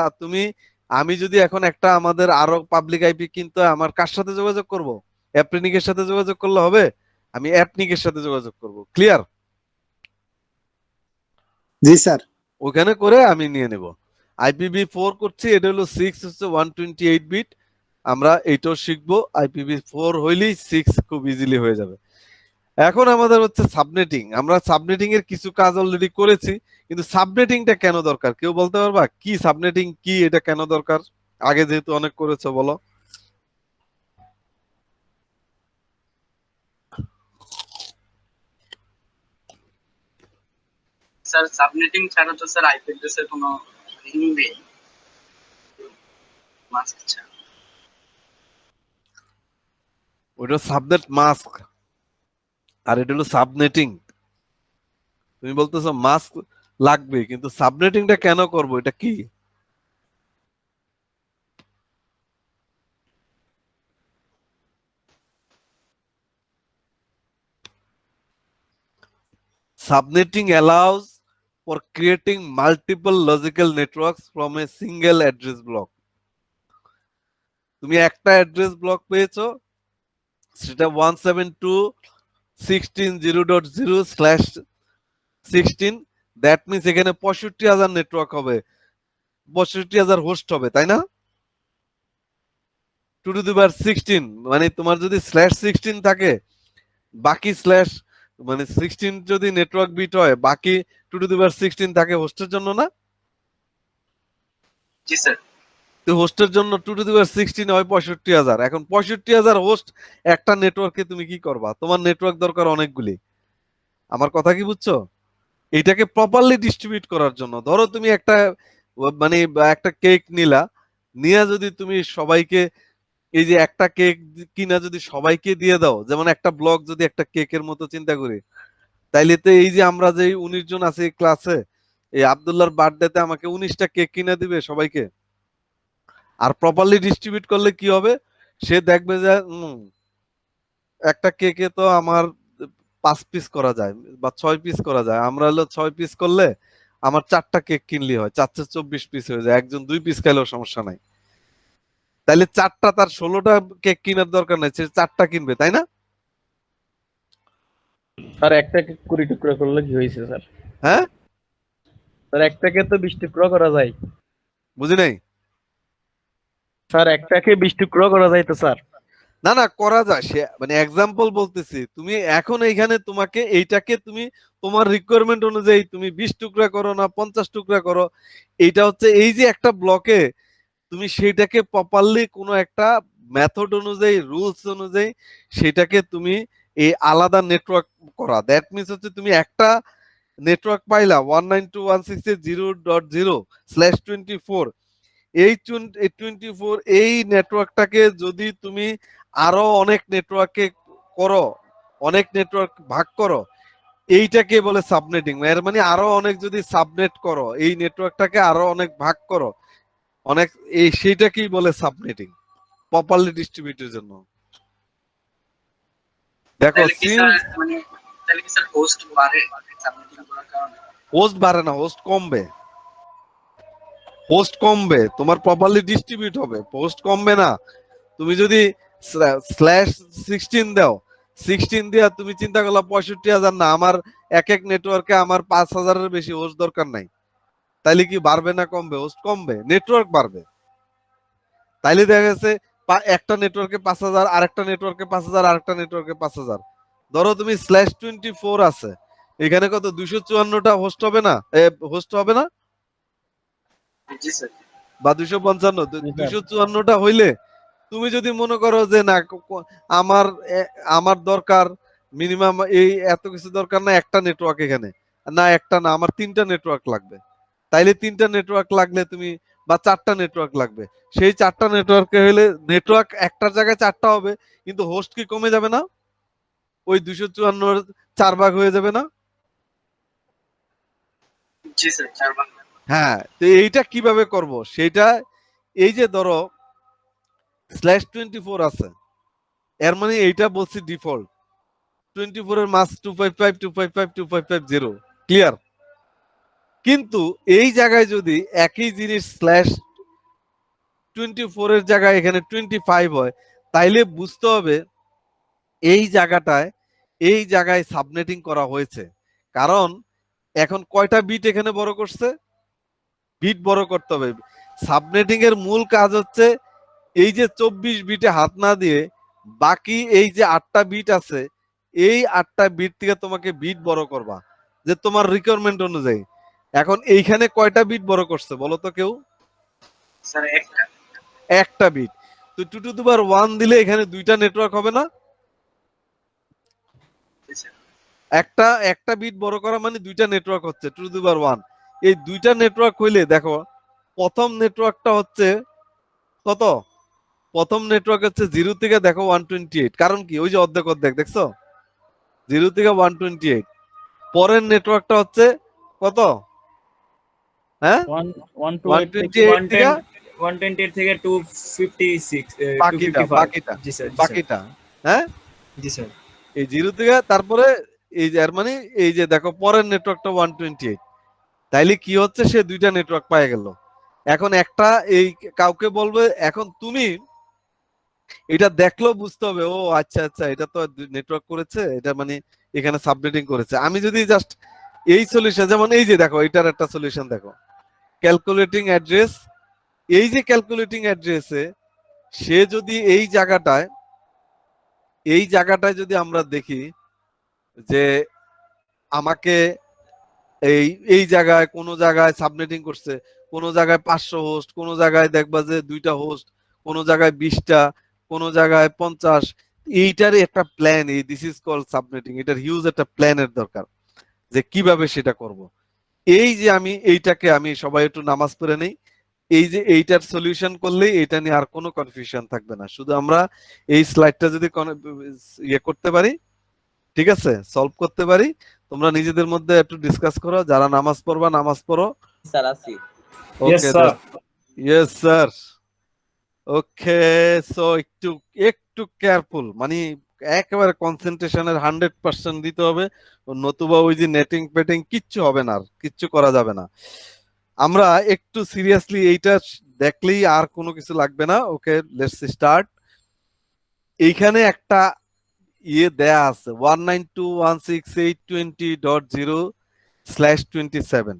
আমি যদি এখন একটা আমাদের আরো পাবলিক আইপি কিনতে হয়, আমার কার সাথে যোগাযোগ করব? অ্যাপনিকের সাথে যোগাযোগ করলে হবে? আমি অ্যাপনিকের সাথে যোগাযোগ করব। ক্লিয়ার? জি স্যার। ওখানে করে আমি নিয়ে নেব। IPv4 করছি, এটা হলো 6 হচ্ছে 128 বিট, আমরা এইটাও শিখবো। IPv4 হইলেই 6 খুব ইজিলি হয়ে যাবে। এখন আমাদের হচ্ছে সাবনেটিং। আমরা সাবনেটিং এর কিছু কাজ অলরেডি করেছি, কিন্তু সাবনেটিংটা কেন দরকার কেউ বলতে পারবা? কি সাবনেটিং, কি এটা কেন দরকার? আগে যেহেতু অনেক করেছো, বলো। স্যার সাবনেটিং ছাড়া তো স্যার আইপি অ্যাড্রেসের কোনো রিং নেই, মাস্ক ছাড়া। ওইটা সাবনেট মাস্ক, আর এটা হলো সাবনেটিং। তুমি বলতেছো মাস্ক লাগবে, কিন্তু সাবনেটিংটা কেন করব, এটা কি? Subnetting allows for creating multiple logical networks from a single address block. তুমি একটা অ্যাড্রেস ব্লক পেয়েছো, সেটা 172.16.0.0/16, দ্যাট মিনস এখানে 65,000 নেটওয়ার্ক হবে, 65,000 হোস্ট হবে, তাই না? 2^16, মানে তোমার যদি /16 থাকে, বাকি স্ল্যাশ মানে 16 যদি নেটওয়ার্ক বিট হয়, বাকি 2^16 থাকে হোস্টের জন্য না? জি স্যার। তো হোস্টের জন্য 2^16 হয় 65,000। এখন 65,000 হোস্ট একটা নেটওয়ার্কে তুমি কি করবা? তোমার নেটওয়ার্ক দরকার অনেকগুলি। আমার কথা কি বুঝছো? এটাকে প্রপারলি ডিস্ট্রিবিউট করার জন্য, ধরো তুমি একটা মানে একটা কেক নিলা, নিয়ে যদি তুমি সবাইকে এই যে একটা কেক কিনা যদি সবাইকে দিয়ে দাও, যেমন একটা ব্লক যদি একটা কেকের মতো চিন্তা করি, তাইলে তো এই যে আমরা যে 19 জন আছি ক্লাসে, এই আব্দুল্লাহর বার্থডেতে আমাকে 19টা কেক কিনে দিবে সবাইকে। আর প্রপারলি ডিস্ট্রিবিউট করলে কি হবে? সে দেখবে যে একটা কেকে তো আমার 5 পিস করা যায় বা 6 পিস করা যায়, আমরা হলো 6 পিস করলে আমার 4টা কেক কিনলি হয়, 424 পিস হয়ে যায়। একজন 2 পিস খাইলেও সমস্যা নাই। তাইলে 4টা, তার 16টা কেক কেনার দরকার নাই, সে 4টা কিনবে, তাই না? স্যার একটাকে 20 টুকরা করলে কি হয়েছে স্যার? হ্যাঁ, স্যার একটাকে তো 20 টুকরা করা যায়। বুঝি নাই। স্যার একটাকে 20 টুকরা করা যায় তো স্যার? না না, করা যায়, সে মানে এক্সাম্পল বলতেছি। তুমি এখন এইখানে তোমাকে এইটাকে তুমি তোমার রিকোয়ারমেন্ট অনুযায়ী তুমি 20 টুকরা করো না 50 টুকরা করো, এইটা হচ্ছে এই যে একটা ব্লকে তুমি সেইটাকে প্রপারলি কোনো একটা মেথড অনুযায়ী, রুলস অনুযায়ী সেটাকে তুমি এই আলাদা নেটওয়ার্ক করা। দ্যাট মিনস হচ্ছে তুমি একটা নেটওয়ার্ক পাইলা 192.168.0.0/24, এই 24 এই নেটওয়ার্কটাকে যদি তুমি আরো অনেক নেটওয়ার্কে করো, অনেক নেটওয়ার্ক ভাগ করো, এইটাকে বলে সাবনেটিং। এর মানে আরো অনেক যদি সাবনেট করো, এই নেটওয়ার্কটাকে আরো অনেক ভাগ করো, অনেক, এই সেইটাকেই বলে সাবনেটিং, প্রপারলি ডিস্ট্রিবিউটের জন্য। দেখো, তাহলে কি স্যার মানে তাহলে কি স্যার হোস্ট বাড়ে সাবনেটিং করার কারণে? হোস্ট বাড়ে না, হোস্ট কমবে। হোস্ট কমবে, তোমার প্রপারলি ডিস্ট্রিবিউট হবে, হোস্ট কমবে না। তুমি যদি /16 দাও, 16 দিয়া তুমি চিন্তা করলা 65,000, না আমার এক এক নেটওয়ার্কে আমার 5,000-এর বেশি হোস্ট দরকার নাই, তাইলে কি বাড়বে না কমবে? হোস্ট কমবে, নেটওয়ার্ক বাড়বে। তাইলে দেখা গেছে একটা নেটওয়ার্কে 5,000, আরেকটা নেটওয়ার্কে 5,000, আরেকটা নেটওয়ার্কে 5,000। ধরো তুমি /24 আছে, এখানে কত 254টা হোস্ট হবে না, হোস্ট হবে না? জি স্যার। বা 255, 254টা হইলে তুমি যদি মনে করো যে না আমার আমার দরকার মিনিমাম এই এত কিছু দরকার না, একটা নেটওয়ার্ক এখানে, না একটা না, আমার 3টা নেটওয়ার্ক লাগবে, তাইলে 3টা নেটওয়ার্ক লাগলে তুমি, বা 4টা নেটওয়ার্ক লাগবে, সেই 4টা নেটওয়ার্কে হইলে নেটওয়ার্ক একটার জায়গায় 4টা হবে, কিন্তু হোস্ট কি কমে যাবে না? ওই 254 4 ভাগ হয়ে যাবে না? জি স্যার, 4 ভাগ। হ্যাঁ, তো এইটা কিভাবে করব সেটা, এই যে ধরো /24 আছে, এর মানে এইটা বলছি ডিফল্ট, 24 এর মাস 255.255.255.0, ক্লিয়ার? কিন্তু এই জায়গায় যদি একই জিনিস /24 এর জায়গায় এখানে 25 হয়, তাইলে বুঝতে হবে এই জায়গায় সাবনেটিং করা হয়েছে। কারণ এখন কয়টা বিট এখানে বড় করছে? বিট বড় করতে হবে। সাবনেটিং এর মূল কাজ হচ্ছে এই যে 24 বিটে হাত না দিয়ে বাকি এই যে 8টা বিট আছে, এই 8টা বিট থেকে তোমাকে বিট বড় করবা যে তোমার রিকোয়ারমেন্ট অনুযায়ী। এখন এইখানে কয়টা বিট বড় করছে বলো তো কেউ? স্যার একটা। একটা বিট। তো 2 টু দি পাওয়ার 1 দিলে এখানে দুইটা নেটওয়ার্ক হবে না? জি স্যার। একটা বিট বড় করা মানে দুইটা নেটওয়ার্ক হচ্ছে 2 টু দি পাওয়ার 1। এই দুইটা নেটওয়ার্ক হইলে দেখো প্রথম নেটওয়ার্কটা হচ্ছে কত? প্রথম নেটওয়ার্ক হচ্ছে 0 থেকে দেখো 128, কারণ কি ওই যে অর্ধেক অর্ধেক দেখছো, 0 থেকে 128। পরের নেটওয়ার্কটা হচ্ছে কত? হ্যাঁ, 128 থেকে 128 থেকে 128 থেকে 256 বাকিটা 255 জি স্যার বাকিটা হ্যাঁ, জি স্যার এই 0 থেকে তারপরে এই যে এর মানে এই যে দেখো পরের নেটওয়ার্কটা 128। তাইলে কি হচ্ছে, সে দুইটা নেটওয়ার্ক পেয়ে গেল। এখন একটা এই কাউকে বলবে, এখন তুমি এটা দেখলেও বুঝতে হবে ও আচ্ছা আচ্ছা এটা তো নেটওয়ার্ক করেছে, এটা মানে এখানে সাবনেটিং করেছে। আমি যদি জাস্ট এই সলিউশন, যেমন এই যে দেখো এটার একটা সলিউশন দেখো, ক্যালকুলেটিং অ্যাড্রেস। এই যে ক্যালকুলেটিং অ্যাড্রেসে সে যদি এই জায়গাটায় যদি আমরা দেখি যে আমাকে এই এই জায়গায় কোন জায়গায় সাবনেটিং করছে, কোন জায়গায় 500 হোস্ট, কোন জায়গায় দেখবা যে 2টা হোস্ট, কোন জায়গায় 20টা, কোন জায়গায় 50। এইটার একটা প্ল্যান, এই দিস ইজ কল সাবনেটিং, এটার হিউজ একটা প্ল্যানের দরকার যে কিভাবে সেটা করব। এই যে আমি এইটাকে আমি সবাই একটু নামাজ পড়ে নেই, এই যে এইটার সলিউশন করলেই এটা নিয়ে আর কোনো কনফিউশন থাকবে না। শুধু আমরা এই স্লাইডটা যদি ইয়ে করতে পারি, ঠিক আছে, সলভ করতে পারি, তোমরা নিজেদের মধ্যে একটু ডিসকাস করো, যারা নামাজ পড়বা নামাজ পড়ো। স্যার আছি। Yes okay, sir yes sir. Okay, so একটু একটু কেয়ারফুল, মানে একেবারে কনসেন্ট্রেশনের 100% দিতে হবে, নতুবা ওই যে নেটিং পেটিং কিচ্ছু হবে না, আর কিচ্ছু করা যাবে না। আমরা একটু সিরিয়াসলি এইটা দেখলেই আর কোনো কিছু লাগবে না। ওকে, লেটস স্টার্ট। এইখানে একটা ইয়ে দেয়া আছে 192.168.20.0/27।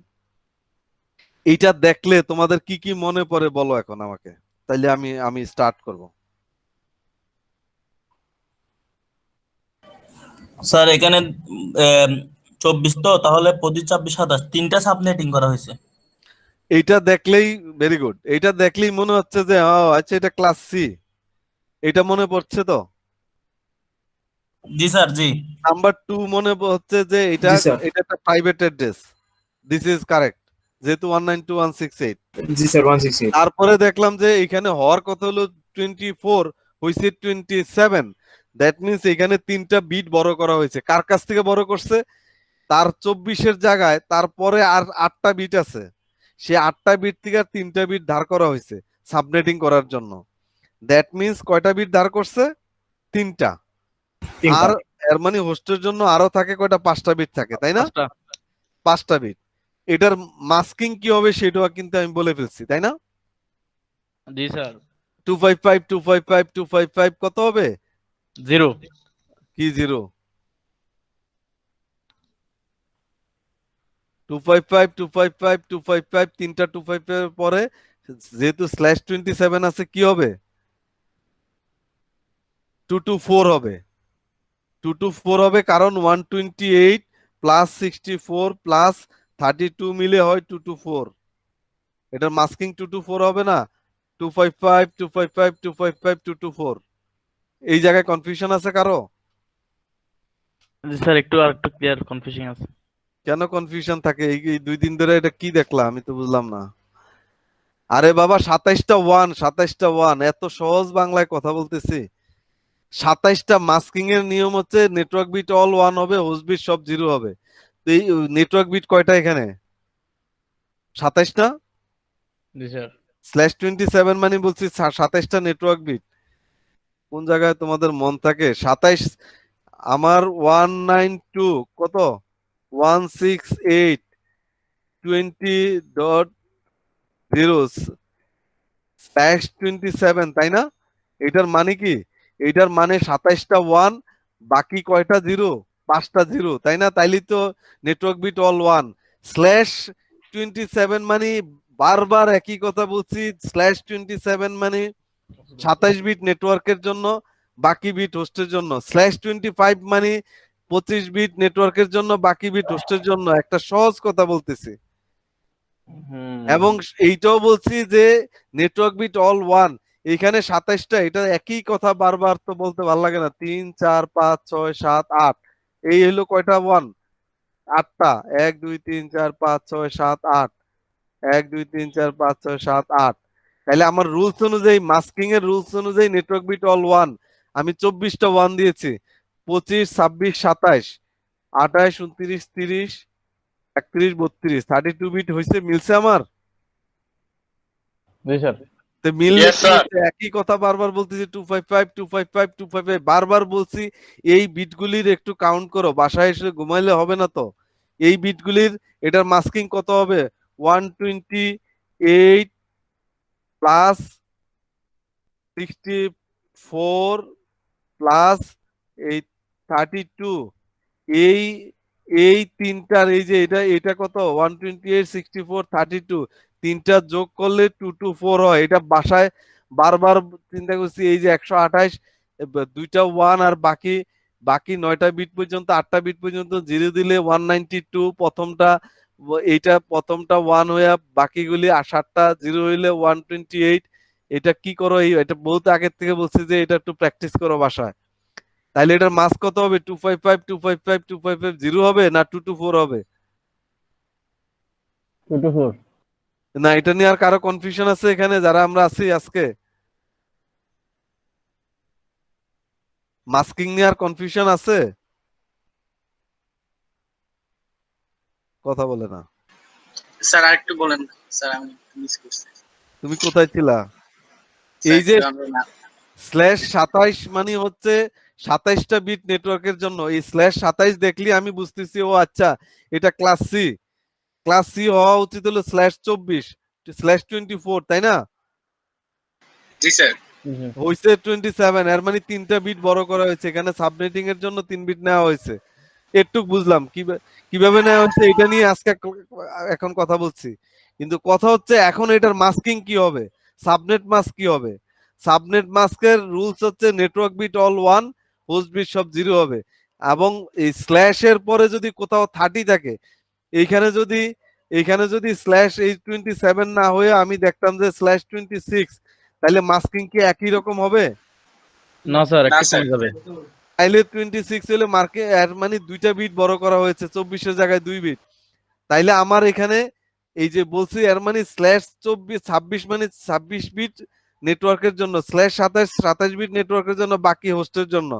এইটা দেখলে তোমাদের কি কি মনে পড়ে বলো এখন আমাকে, তাইলে আমি স্টার্ট করব। স্যার এখানে 24, তো তাহলে 25, 26, 27 তিনটা সাবনেটিং করা হয়েছে। এইটা দেখলেই ভেরি গুড, এইটা দেখলেই মনে হচ্ছে যে আচ্ছা এটা ক্লাস সি, এটা মনে পড়ছে তো। জি স্যার, জি। নাম্বার 2 মনে হচ্ছে যে এটা জি স্যার এটা একটা private address, this is correct, যেহেতু 192.168। জি স্যার 168 তারপরে দেখলাম যে এখানে হওয়ার কথা হলো 24, হইছে 27। দ্যাট মিন্স এখানে 3টা বিট বড় করা হয়েছে। কার কাছ থেকে বড় করছে? তার 24-এর জায়গায় তারপরে আর 8টা বিট আছে, সে 8টা বিট থেকে 3টা বিট ধার করা হয়েছে সাবনেটিং করার জন্য। দ্যাট মিন্স কয়টা বিট ধার করছে? 3টা। আর এর মানে হোস্টের জন্য আরো থাকে কয়টা? 5টা বিট থাকে, তাই না? 5টা বিট। এটার মাস্কিং কি হবে সেটাও কিন্তু আমি বলে ফেলছি, তাই না? জি স্যার। 255 255 255 কত হবে? 0 কি 0? 255 255 255 তিনটা 255 এর পরে যেহেতু /27 আছে কি হবে? 224 হবে। 224 হবে কারণ 128 প্লাস 64 প্লাস 32 মিলে হয় 224। এটার মাস্কিং 224 হবে না? 255 255 255 224। এই জায়গায় কনফিউশন আছে কারো? জি স্যার, একটু আর একটু ক্লিয়ার কনফিউশন আছে। কেন কনফিউশন থাকে? এই 2 দিন ধরে এটা কি দেখলাম আমি তো বুঝলাম না। আরে বাবা 27টা 1 এত সহজ বাংলায় কথা বলতেছি। 27টা মাস্কিং এর নিয়ম হচ্ছে নেটওয়ার্ক বিট অল 1 হবে, হোস্ট বিট সব 0 হবে। তো এই নেটওয়ার্ক বিট কয়টা এখানে? 27 না? জি স্যার। /27 মানে বলছি 27টা নেটওয়ার্ক বিট। কোন জায়গায় তোমাদের মন থাকে? 27 আমার 192 কত? 168.20.0/27, তাই না? এটার মানে কি? এটার মানে 27টা 1, বাকি কয়টা 0? 5টা 0, তাই না? তাইলে তো নেটওয়ার্ক বিট অল 1। /27 মানে বারবার একই কথা বলছি, /27 মানে 27 বিট নেটওয়ার্কের জন্য, বাকি বিট হোস্টের জন্য। /25 মানে 25 বিট নেটওয়ার্কের জন্য, বাকি বিট হোস্টের জন্য। একটা সহজ কথা বলতেছি। এবং এইটাও বলছি যে নেটওয়ার্ক বিট অল ওয়ান, এখানে 27টা, এটা একই কথা বারবার তো বলতে ভালো লাগে না। 3 4 5 6 7 8, এই হলো কয়টা ওয়ান? 8টা। 1 2 3 4 5 6 7 8, 1 2 3 4 5 6 7 8। তাহলে আমার রুলস অনুযায়ী, মাস্কিং এর রুলস অনুযায়ী নেটওয়ার্ক বিট অল ওয়ান, আমি 24টা ওয়ান দিয়েছি। 25 26 27 28 29 30 31 32, 32 বিট হয়েছে। মিলছে আমার? জি স্যার। তো মিললে Yes, sir. একই কথা বারবার বলতেছি, 255 255 255 বারবার বলছি। এই বিটগুলির একটু কাউন্ট করো, বাসায় এসে ঘুমাইলে হবে না তো। এই বিটগুলির এটার মাস্কিং কত হবে? 128 প্লাস 64 প্লাস এই 32, এই এই তিনটার এই যে এটা কত? 128 64 32, তিনটা যোগ করলে 224 হয়। এটা বাসায় বারবার চিন্তা করছি। এই যে 128, দুইটা ওয়ান আর বাকি বাকি 9টা বিট পর্যন্ত, 8টা বিট পর্যন্ত জিরো দিলে 192, প্রথমটা এইটা প্রথমটা ওয়ান হয়ে বাকিগুলি 7টা জিরো হইলে 128। এটা কি করো, এটা বহুত আগের থেকে বলছি যে এটা একটু প্র্যাকটিস করো বাসায়। তাহলে এটার মাস কত হবে? 255 255 255 জিরো হবে না 224 হবে? 224। না, এটা নিয়ে আর কারো কনফিউশন আছে এখানে যারা আমরা আছি আজকে? মাস্কিং নিয়ে আর কনফিউশন আছে? কথা বলে না। স্যার আরেকটু বলেন স্যার, আমি মিস করছি। তুমি কোথায় ছিলা? স্যার, এই যে একটু আমরা না- /27 মানে হচ্ছে 27টা বিট নেটওয়ার্কের জন্য। এই /27 দেখলি আমি বুঝতেছি ও আচ্ছা এটা ক্লাস সি। ক্লাস সি হওয়া উচিত হলো /24 /24, তাই না? জি স্যার। হয়েছে 27, এর মানে 3টা বিট বড় করা হয়েছে। এখানে সাবনেটিং এর জন্য 3 বিট নেওয়া হয়েছে। একটু বুঝলাম কিভাবে নেওয়া হয়েছে, এটা নিয়ে আজকে এখন কথা বলছি। কিন্তু কথা হচ্ছে এখন এটার মাস্কিং কি হবে, সাবনেট মাস্ক কি হবে? সাবনেট মাস্কের রুলস হচ্ছে network bit all one, host bit সব জিরো হবে। এবং এই স্ল্যাশের পরে যদি কোথাও 30 থাকে, এইখানে যদি /27 না হয়ে আমি দেখতাম যে /26, তাহলে মাস্কিং কি একই রকম হবে? না স্যার, না একটু স্যার। কমে যাবে। তাইলে 26 হলে মার্কে এর মানে 2টা বিট বড় করা হয়েছে, 24-এর জায়গায় 2 বিট। তাইলে আমার এখানে এই যে বলছি এর মানে /26 মানে 26 বিট নেটওয়ার্কের জন্য, /27 বিট নেটওয়ার্কের জন্য, বাকি হোস্টের জন্য।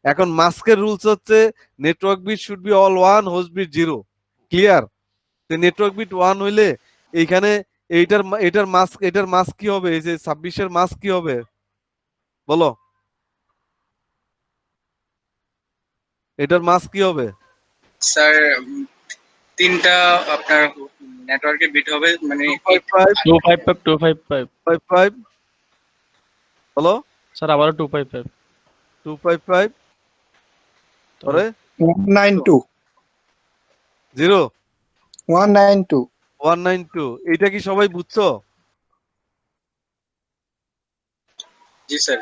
এখন মাস্কের রুলস হচ্ছে network bit should be all one, host bit zero. Clear? তো নেটওয়ার্ক বিট 1 হইলে এইখানে এটার মাস্ক কি হবে? এই যে 26-এর মাস্ক কি হবে বলো? এটার মাস্ক কি হবে? স্যার, তিনটা আপনার নেটওয়ার্কের বিট হবে, মানে 255 255। 55 বলো। স্যার আবারও 255। 255 পরে 192 0 192 192। এটা কি সবাই বুঝছো? জি স্যার।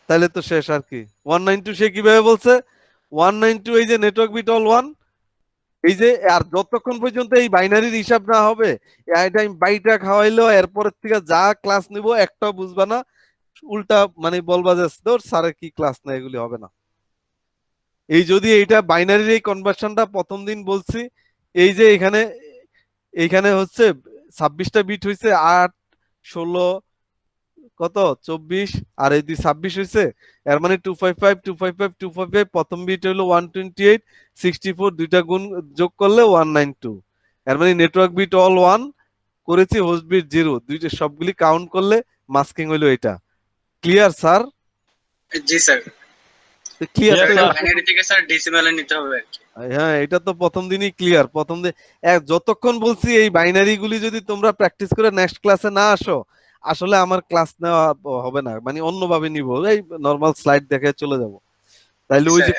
তাহলে তো শেষ আর কি। 192 সে কিভাবে বলছে? 192 এই যে নেটওয়ার্ক বিট অল ওয়ান, এই যে আর যতক্ষণ পর্যন্ত এই বাইনারির হিসাব না হবে, এটা আমি বাইটা খাওয়াইলো এরপরের থেকে যা ক্লাস নিব একটাও বুঝবা না, উল্টা মানে বলবা যে তোর স্যারের কি ক্লাস না, এগুলি হবে না। এই যদি এইটা বাইনারির এই কনভার্সনটা প্রথম দিন বলছি, এই যে এইখানে হচ্ছে 26টা বিট হয়েছে, 8 16 কত 24 আর এই 26 হয়েছে। এর মানে 255 255 255, প্রথম বিট হলো 128 64, দুইটা গুণ যোগ করলে 192। এর মানে নেটওয়ার্ক বিট অল ওয়ান করেছি, হোস্ট বিট জিরো, দুইটা সবগুলি কাউন্ট করলে মাস্কিং হইলো এটা। Clear sir? জি স্যার। ক্লিয়ার? বাইনারি থেকে স্যার ডেসিমেলে নিতে হবে আর কি। হ্যাঁ, এটা তো প্রথম দিনই ক্লিয়ার। প্রথম দিন যতক্ষণ বলছি এই বাইনারি গুলি যদি তোমরা প্র্যাকটিস করে নেক্সট ক্লাসে না আসো, আসলে আমার ক্লাস নেওয়া হবে না, মানে অন্যভাবে নিব, এই নরমাল স্লাইড দেখে চলে যাব। তাইলে ওই যে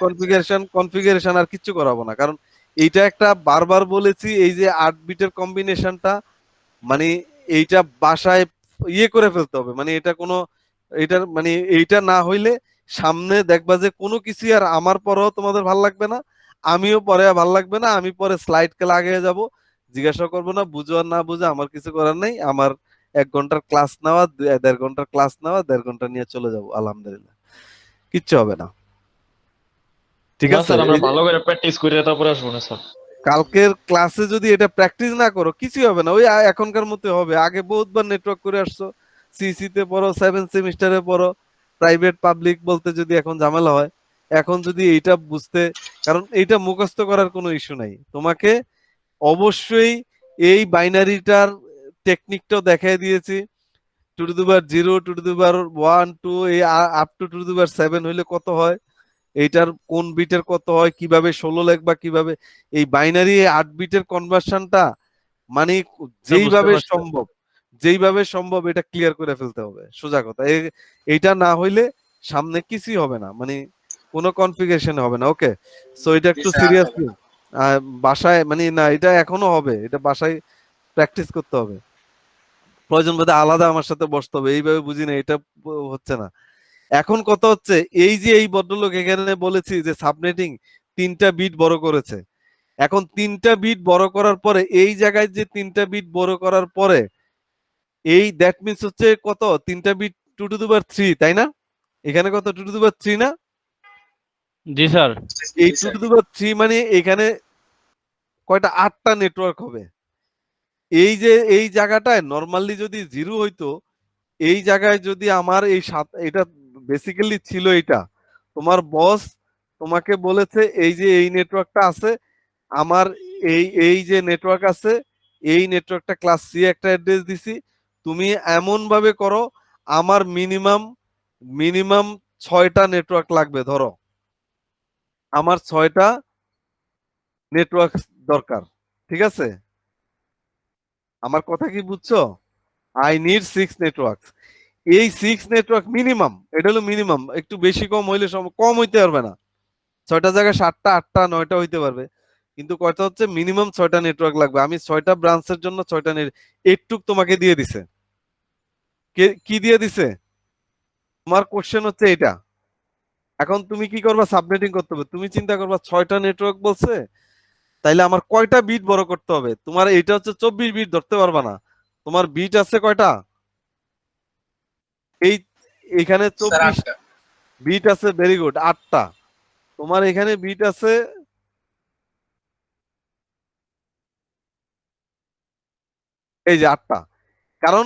কনফিগারেশন আর কিচ্ছু করাবো না, কারণ এইটা একটা বারবার বলেছি, এই যে 8 বিটের কম্বিনেশনটা মানে এইটা বাসায় ইয়ে করে ফেলতে হবে, মানে এটা কোনো এটার মানে এইটা না হইলে সামনে দেখবা যে কোনো কিছু আর আমার পরেও তোমাদের ভাল লাগবে না, আমিও পরে ভাল লাগবে না, আমি পরে স্লাইড কে লাগিয়ে যাব, জিজ্ঞাসা করবো না, বুঝো আর না বুঝো আমার কিছু করার নেই, আমার 1 ঘন্টার ক্লাস নেওয়া 1.5 ঘন্টার ক্লাস নেওয়া 1.5 ঘন্টা নিয়ে চলে যাবো, আলহামদুলিল্লাহ কিচ্ছু হবে না। ঠিক আছে, স্যার আমরা এই যে ভালো করে প্র্যাকটিস করে তারপরে আসবো না স্যার। কালকের ক্লাসে যদি এটা প্র্যাকটিস না করো কিছুই হবে না, ওই এখনকার মতো হবে। আগে বহুতবার নেটওয়ার্ক করে আসছো, সিসি তে পড়ো, 7 সেমিস্টারে পড়ো, প্রাইভেট পাবলিক বলতে যদি এখন ঝামেলা হয়, এখন যদি এইটা বুঝতে, কারণ এইটা মুখস্থ করার কোনো ইস্যু নাই, তোমাকে অবশ্যই এই বাইনারিটার টেকনিকটাও দেখাই দিয়েছি। 2^0, 2^1, 2 এই আপ টু 2^7 হইলে কত হয়, এইটার কোন বিটের কত হয়, কিভাবে 16 লিখবা, কিভাবে এই বাইনারি 8 বিটের কনভার্সনটা মানে যেইভাবে পারছি। সম্ভব যেইভাবে সম্ভব এটা ক্লিয়ার করে ফেলতে হবে, সোজা কথা। এইটা না হইলে সামনে কিছুই হবে না, মানে কোনো কনফিগারেশন হবে না। ওকে, সো এটা একটু সিরিয়াসলি বাসায় মানে না, এটা এখনো হবে, এটা বাসায় প্র্যাকটিস করতে হবে, প্রয়োজন বোধে আলাদা আমার সাথে বসতে হবে, এইভাবে বুঝি না, এটা হচ্ছে না। এখন কথা হচ্ছে এই যে এই ভদ্রলোক এখানে বলেছি যে সাবনেটিং 3টা বিট বড় করেছে, এখন 3টা বিট বড় করার পরে এই জায়গায় যে 3টা বিট বড় করার পরে এই দ্যাট মিন্স হচ্ছে কত, 3টা বিট 2^3, তাই না? এখানে কত 2^3 না? জি স্যার। এই 2^3 মানে এখানে কয়টা 8টা নেটওয়ার্ক হবে। এই যে এই জায়গাটায় নরমালি যদি 0 হইতো, এই জায়গায় যদি আমার এই এটা বেসিক্যালি ছিল, এটা তোমার বস তোমাকে বলেছে এই যে এই নেটওয়ার্কটা আছে আমার, এই যে নেটওয়ার্ক আছে, এই নেটওয়ার্কটা ক্লাস সি একটা অ্যাড্রেস দিছি, তুমি এমন ভাবে করো আমার মিনিমাম 6টা নেটওয়ার্ক লাগবে, ধরো আমার 6টা নেটওয়ার্ক দরকার, ঠিক আছে? আমার কথা কি বুঝছো? I need 6 network. এই 6 নেটওয়ার্ক মিনিমাম, এটা হলো মিনিমাম, একটু বেশি কম হইলে কম হইতে পারবে না, 6টা জায়গায় 7টা 8টা 9টা হইতে পারবে, কিন্তু কয়টা হচ্ছে মিনিমাম 6টা নেটওয়ার্ক লাগবে। আমি 6টা ব্রাঞ্চের জন্য 6টা এইটুক তোমাকে দিয়ে দিছে। কি দিয়ে দিছে? তোমার কোশ্চেন হচ্ছে এটা। এখন তুমি কি করবা? সাবনেটিং করতে হবে। তুমি চিন্তা করবা 6টা নেটওয়ার্ক বলছে, তাইলে আমার কয়টা বিট বড় করতে হবে? তোমার এটা হচ্ছে 24 বিট ধরতে পারবা না, তোমার বিট আছে কয়টা? এইখানে 24 বিট আছে, ভেরি গুড, 8টা। তোমার এখানে বিট আছে এই যে 8টা, কারণ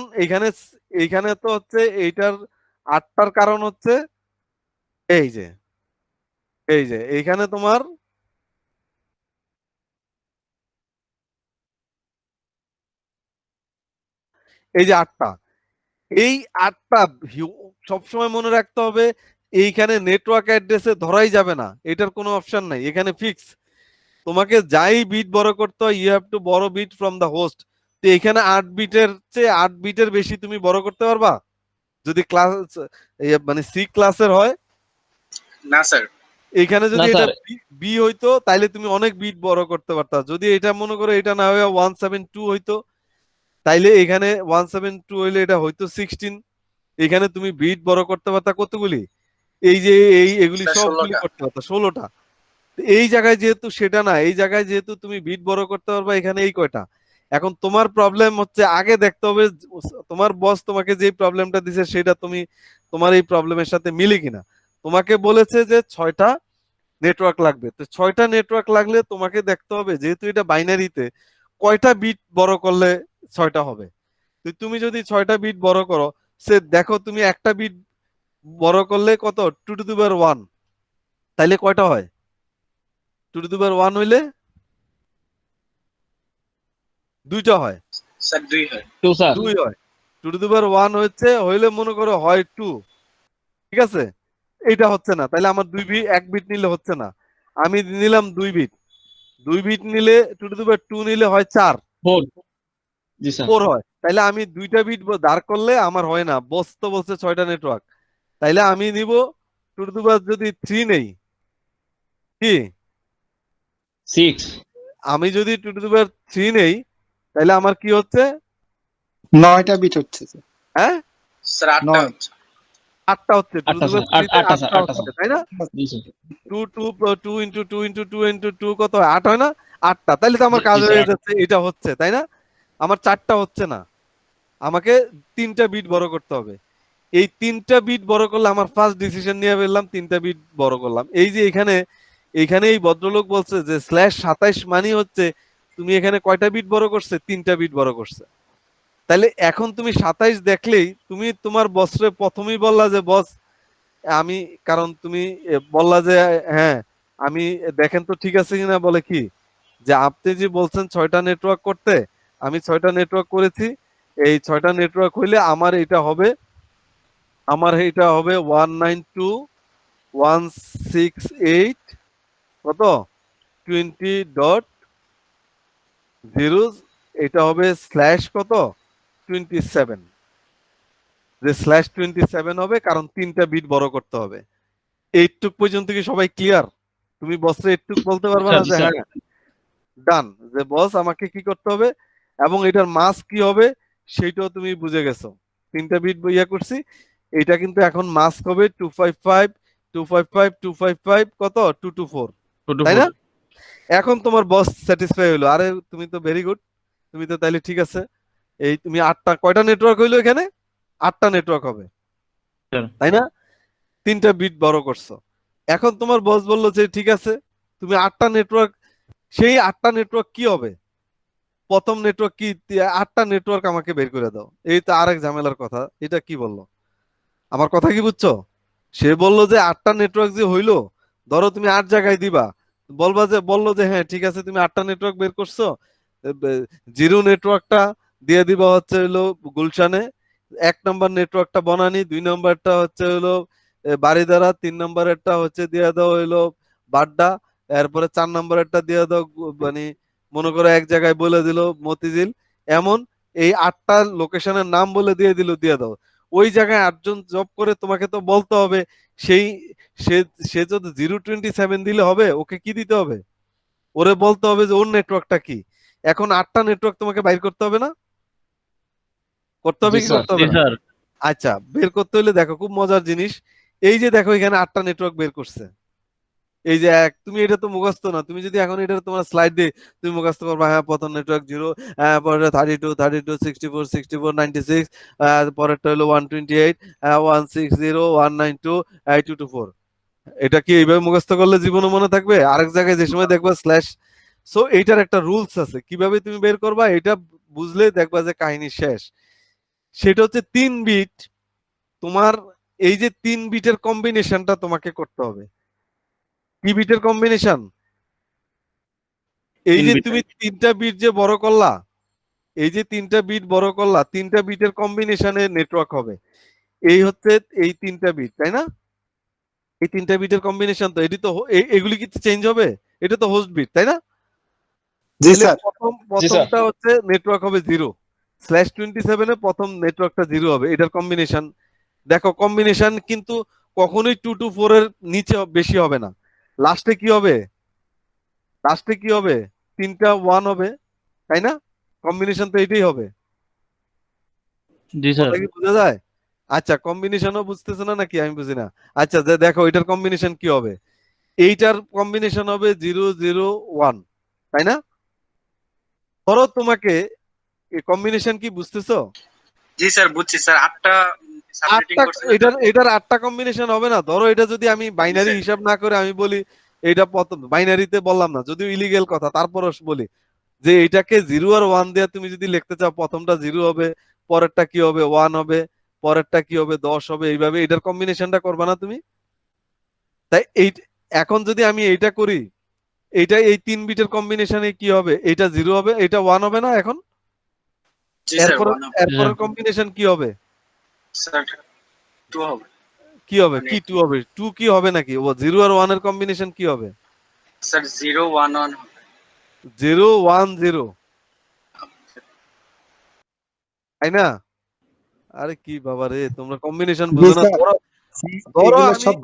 এইখানে তো হচ্ছে এইটার 8টার কারণ হচ্ছে এই যে এইখানে তোমার এই যে 8টা, এই 8টা সবসময় মনে রাখতে হবে, এইখানে নেটওয়ার্ক অ্যাড্রেসে ধরাই যাবে না, এটার কোনো অপশন নাই, এখানে ফিক্স। তোমাকে যাই বিট বড় করতে হয় ইউ হ্যাভ টু বড় বিট ফ্রম দা হোস্ট। তো এখানে 8 বিটের চেয়ে 8 বিটের বেশি তুমি বড় করতে পারবা যদি ক্লাস মানে সি ক্লাসের হয়? না স্যার। এখানে যদি এটা বি হইতো তাইলে তুমি অনেক বিট বড় করতে পারতা। যদি এটা মনে করো এটা না হয়ে 172 হইতো, তাইলে এখানে 172 হইলে এটা হইতো 16, এখানে তুমি বিট বড় করতে পারতা কতগুলি? এই যে এগুলি সবগুলি করতে পারতা 16টা। এই জায়গায় যেহেতু সেটা না, এই জায়গায় যেহেতু তুমি বিট বড় করতে পারবা, এখানে এই কয়টা। এখন তোমার প্রবলেম হচ্ছে আগে দেখতে হবে তোমার বস তোমাকে যে প্রবলেমটা দিছে সেটা তুমি তোমার এই প্রবলেমের সাথে মিলে কিনা। তোমাকে বলেছে যে 6টা নেটওয়ার্ক লাগবে, তো 6টা নেটওয়ার্ক লাগলে তোমাকে দেখতে হবে যেহেতু এটা বাইনারিতে কয়টা বিট বড় করলে 6টা হবে। তো তুমি যদি 6টা বিট বড় করো, সে দেখো তুমি একটা বিট বড় করলে কত 2^1, তাইলে কয়টা হয়? 2^1 হইলে 2টা হয় স্যার 2 হয়। 2 হয়। 2^1 হচ্ছে হইলে মনে করো হয় 2, ঠিক আছে? এইটা হচ্ছে না, তাহলে আমার 1 বিট নিলে হচ্ছে না, আমি নিলাম 2 বিট। 2 বিট নিলে 2^2 নিলে হয় 4, 4 হয়। তাইলে আমি 2টা বিট দাঁড় করলে আমার হয় না, বস তো বলছে 6টা নেটওয়ার্ক, তাইলে আমি নিব 2^3 নেই, কি 6, আমি যদি 2^3 নেই তাইলে আমার কি হচ্ছে? 9টা বিট হচ্ছে স্যার। হ্যাঁ স্যার 8টা হচ্ছে। 8টা হচ্ছে, 2 8টা to the স্যার, power 3 তে 8টা 8টা স্যার, 8টা হচ্ছে, স্যার। তাই না? জি স্যার। 2 into 2 into 2 কত হয়? 8 হয় না? 8টা। তাইলে তো আমার কাজ জি স্যার, হয়ে যাচ্ছে, এটা হচ্ছে, তাই না? আমার 4টা হচ্ছে না। আমাকে 3টা বিট বড় করতে হবে। এই 3টা বিট বড় করলে আমার ফার্স্ট ডিসিশন নিয়ে ফেললাম, 3টা বিট বড় করলাম। এই যে এখানে এই ভদ্রলোক বলছে যে /27 মানে হচ্ছে তুমি এখানে কয়টা বিট বড় করছে? 3টা বিট বড় করছে। তাহলে এখন তুমি 27 দেখলেই তুমি তোমার বসরে প্রথমেই বললা যে বস আমি, কারণ তুমি বললা যে হ্যাঁ আমি, দেখেন তো ঠিক আছে কিনা, বলে কি যে আপনি যে বলছেন 6টা নেটওয়ার্ক করতে, আমি 6টা নেটওয়ার্ক করেছি। এই 6টা নেটওয়ার্ক হইলে আমার এটা হবে 192.168 কত 20.0, এটা হবে স্ল্যাশ কত 27, যে /27 হবে, কারণ 3টা বিট বড় করতে হবে। এইটুক পর্যন্ত কি সবাই ক্লিয়ার? তুমি বসরে এইটুক বলতে পারবে না জি যে স্যার। হ্যাঁ ডান, যে বস আমাকে কি করতে হবে এবং এটার মাস কি হবে সেইটাও তুমি বুঝে গেছো। 3টা বিট ইয়া করছি, এটা কিন্তু এখন মাস্ক হবে 255 255 255 কত 224, 2 to তাই 4 না? এখন তোমার বস স্যাটিসফাই হলো, আরে তুমি তো ভেরি গুড, তুমি তো তাইলে ঠিক আছে। এই তুমি 8টা, কয়টা নেটওয়ার্ক হইলো এখানে? 8টা নেটওয়ার্ক হবে, স্যার। তাই না? 3টা বিট বড় করছো। এখন তোমার বস বললো যে ঠিক আছে তুমি 8টা নেটওয়ার্ক, সেই 8টা নেটওয়ার্ক কি হবে? প্রথম নেটওয়ার্ক কি? 8টা নেটওয়ার্ক আমাকে বের করে দাও। এই তো আরেক ঝামেলার কথা। এটা কি বললো? আমার কথা কি বুঝছো? সে বললো যে 8টা নেটওয়ার্ক যে হইলো, ধরো তুমি 8 জায়গায় দিবা, বললো যে হ্যাঁ ঠিক আছে তুমি 8টা নেটওয়ার্ক বের করছো, জিরো নেটওয়ার্কটা দিয়ে দিবা হচ্ছে হইলো গুলশানে, 1 নম্বর নেটওয়ার্কটা বনানী, 2 নম্বরটা হচ্ছে হইলো বাড়িধারা, 3 নম্বরেরটা হচ্ছে দিয়ে দাও হইলো বাড্ডা, এরপরে 4 নম্বরেরটা দিয়ে দাও মানে মনে করো এক জায়গায় বলে দিল মতিঝিল, এমন এই 8টা লোকেশনের নাম বলে দিয়ে দাও। ওই জায়গায় 8জন জব করে, তোমাকে তো বলতে হবে সেই সে সে যদি 027 দিলে হবে, ওকে কি দিতে হবে? ওরে বলতে হবে যে ওর নেটওয়ার্কটা কি। এখন 8টা নেটওয়ার্ক তোমাকে বাইর করতে হবে না? করতে হবে জি কি স্যার। করতে জি হবে না? স্যার। আচ্ছা, বের করতে হলে দেখো খুব মজার জিনিস। এই যে দেখো এখানে 8টা নেটওয়ার্ক বের করছে। এই যে তুমি এটা তো মুখস্থ না, তুমি যদি এখন এটা তোমার স্লাইড দিয়ে তুমি মুখস্থ করবা, হ্যাঁ প্রথম নেটওয়ার্ক 0, পরে 32 32 64 64 96, পরেরটা হলো 128 160 192 224। এটা কি এইভাবে মুখস্থ করলে জীবনে মনে থাকবে? আরেক জায়গায় যে সময় দেখবা স্ল্যাশ। সো এইটার একটা রুলস আছে কিভাবে তুমি বের করবা, এটা বুঝলে দেখবা যে কাহিনী শেষ। সেটা হচ্ছে 3 বিট। তোমার এই যে 3 বিটের কম্বিনেশনটা তোমাকে করতে হবে। কি বিটের কম্বিনেশন? এই 3 যে বিট। তুমি 3টা বিট যে বড় করলা, এই যে 3টা বিট বড় করলা, 3টা বিটের কম্বিনেশনে নেটওয়ার্ক হবে। এই হচ্ছে এই 3টা বিট, তাই না? এই 3টা বিটের কম্বিনেশন তো এটি তো এগুলি কি চেঞ্জ হবে? এটা তো হোস্ট বিট, তাই না? জি তাহলে স্যার। প্রথমটা হচ্ছে নেটওয়ার্ক হবে 0, /27 এ প্রথম নেটওয়ার্কটা 0 হবে। এটার কম্বিনেশন দেখো, কম্বিনেশন কিন্তু কখনোই 2 to 4 এর নিচে বেশি হবে না। লাস্টে কি হবে? লাস্টে কি হবে? 3টা 1 হবে, তাই না? কম্বিনেশন তো এটাই হবে। জি স্যার। কথা কি বোঝা যায়? আচ্ছা, কম্বিনেশনও বুঝতেছে না নাকি আমি বুঝি না? আচ্ছা, যে দেখো এটার কম্বিনেশন কি হবে? এইটার কম্বিনেশন হবে 001, তাই না? ধরো তোমাকে এই কম্বিনেশন কি বুঝতেছো? জি স্যার, বুঝছি স্যার। 8টা সাবনেটিং 8টা, করছে। এটার 8টা কম্বিনেশন হবে না? ধরো এটা যদি আমি বাইনারি স্যার। হিসাব না করে আমি বলি, এটা প্রথম বাইনারিতে বললাম না, যদিও ইলিগেল কথা, তারপরও বলি যে এটাকে 0 আর 1 দিয়ে তুমি যদি লিখতে চাও, প্রথমটা 0 হবে, পরেরটা কি হবে 1 হবে, পরেরটা কি হবে 10 হবে, এইভাবে এটার কম্বিনেশনটা করবে না তুমি? তাই এই এখন যদি আমি এইটা করি, এইটা এই 3 বিটের কম্বিনেশনে কি হবে? এইটা 0 হবে, এটা 1 হবে না এখন? জি স্যার, এরপর 1 হবে। এরপরের কম্বিনেশন কি হবে? স্যার 2 হবে। কি হবে? মানে কি 2 হবে? 2 কি হবে নাকি? ও 0 আর 1 এর কম্বিনেশন কি হবে? স্যার 0 1 1 হবে। 0 1 0, তাই না? আরে কি বাবা রে, তোমরা কম্বিনেশন জি বুঝো না। স্যার। ধরো এগুলো আমি সব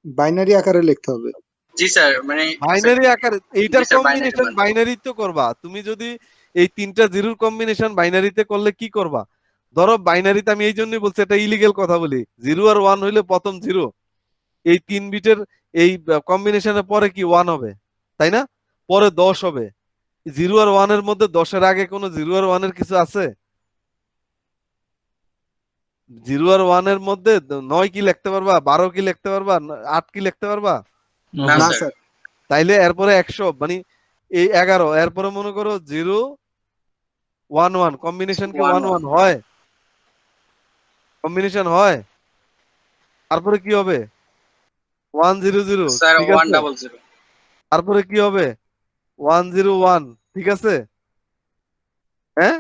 বাইনারি আকারে লিখতে হবে। জি স্যার, মানে বাইনারি আকারে এইটার জি স্যার, কম্বিনেশন বাইনারি তো করবা। তুমি যদি এই 3টা জিরোর কম্বিনেশন বাইনারিতে করলে কি করবা? ধরো বাইনারিতে আমি এই জন্যই বলছি এটা ইলিগেল কথা বলি, 0 আর 1 হইলে প্রথম 0, এই 3 বিটের এই কম্বিনেশনের পরে কি 1 হবে, তাই না? পরে 10 হবে। 0 আর 1 এর মধ্যে 10 এর আগে কোনো 0 আর 1 এর কিছু আছে? 0 আর 1 এর মধ্যে 9 কি লিখতে পারবা, 12 কি লিখতে পারবা, 8 কি লিখতে পারবা? No, না না sir. স্যার। স্যার। তাইলে এরপরে 100 মানে এই 11, এরপরে মনে করো 0 1 1 কম্বিনেশন কি 1 1 হয়? কম্বিনেশন হয়? তারপরে কি হবে? 1 0 0, স্যার ঠিক 1 আছে? ডাবল 0। তারপরে কি হবে? 1 0 1, ঠিক আছে? হ্যাঁ,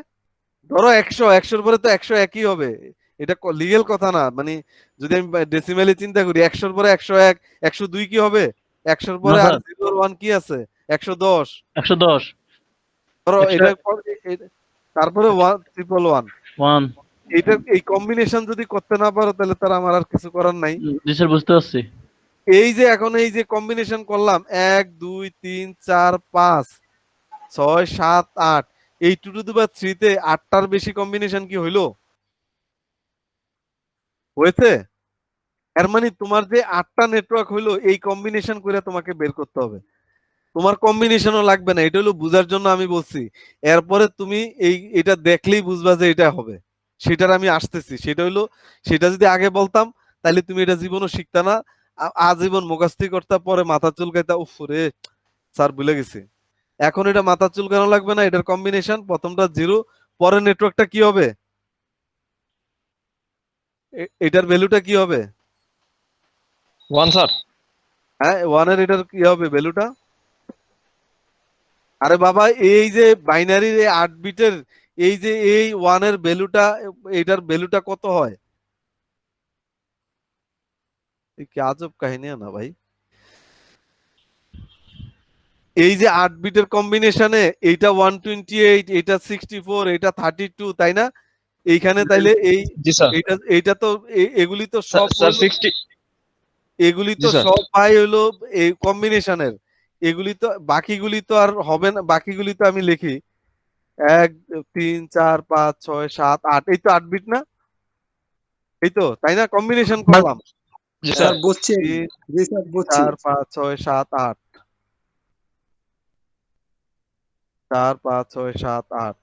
ধরো 100, 100 এর পরে তো 100 একই হবে, এটা লিগেল কথা না। মানে যদি আমি ডেসিমেলি চিন্তা করি, 100 এর পরে 101, 102 কি হবে? 100 এর না পরে আর স্যার, 0 আর 1 কি আছে? 110। 110, ধরো 100 এটা তারপরে 1 1 1। 1। এটা এই কম্বিনেশন যদি করতে না পারো তাহলে তার আমার আর কিছু করার নাই। জি স্যার, বুঝতে পারছি। এই যে এখন এই যে কম্বিনেশন করলাম 1 2 3 4 5 6 7 8, এই 2 টু দি পাওয়ার 3 তে 8টার বেশি কম্বিনেশন কি হইলো? হয়েছে? এর মানে তোমার যে 8টা নেটওয়ার্ক হইলো এই কম্বিনেশন করে তোমাকে বের করতে হবে। তোমার কম্বিনেশনও লাগবে না, এটা হলো বুঝার জন্য আমি বলছি। এরপরে তুমি এটা দেখলেই বুঝবা যে এটা হবে। সেটার আমি আসতেছি, সেটা হইলো, সেটা যদি আগে বলতাম তাহলে তুমি এটা জীবনও শিখতা না, আজীবন মুখস্থি করতে, পরে মাথা চুলকাইতা, উফ রে স্যার ভুলে গেছি। এখন এটা মাথা চুলকানো লাগবে না, এটার কম্বিনেশন প্রথমটা 0, পরের নেটওয়ার্কটা কি হবে, এটার ভ্যালুটা কি হবে? 1 স্যার। হ্যাঁ, 1 এর এটার কি হবে ভ্যালুটা? আরে বাবা, এই যে বাইনারির এই 8 বিটের এই যে এই 1 এর ভ্যালুটা, এটার ভ্যালুটা কত হয়? এই কি আজব কাহিনী না ভাই। এই যে 8 বিটের কম্বিনেশনে এইটা 128, এটা 64, এটা 32, তাই না? এইখানে তাইলে জি স্যার। এইটা তো এগুলি তো সব স্যার হলো, 60। এগুলি জি তো স্যার। সব ভাই হলো এই কম্বিনেশনের। এগুলি তো বাকিগুলি তো আর হবে না, বাকিগুলি তো আমি লিখি 1 3 4 5 6 7 8, এই তো 8 বিট না? এই তো, তাই না? কম্বিনেশন করলাম জি 1 স্যার। স্যার বুঝছি। 3 জি স্যার বুঝছি। 4 5 6 7 8, 4 5 6 7 8,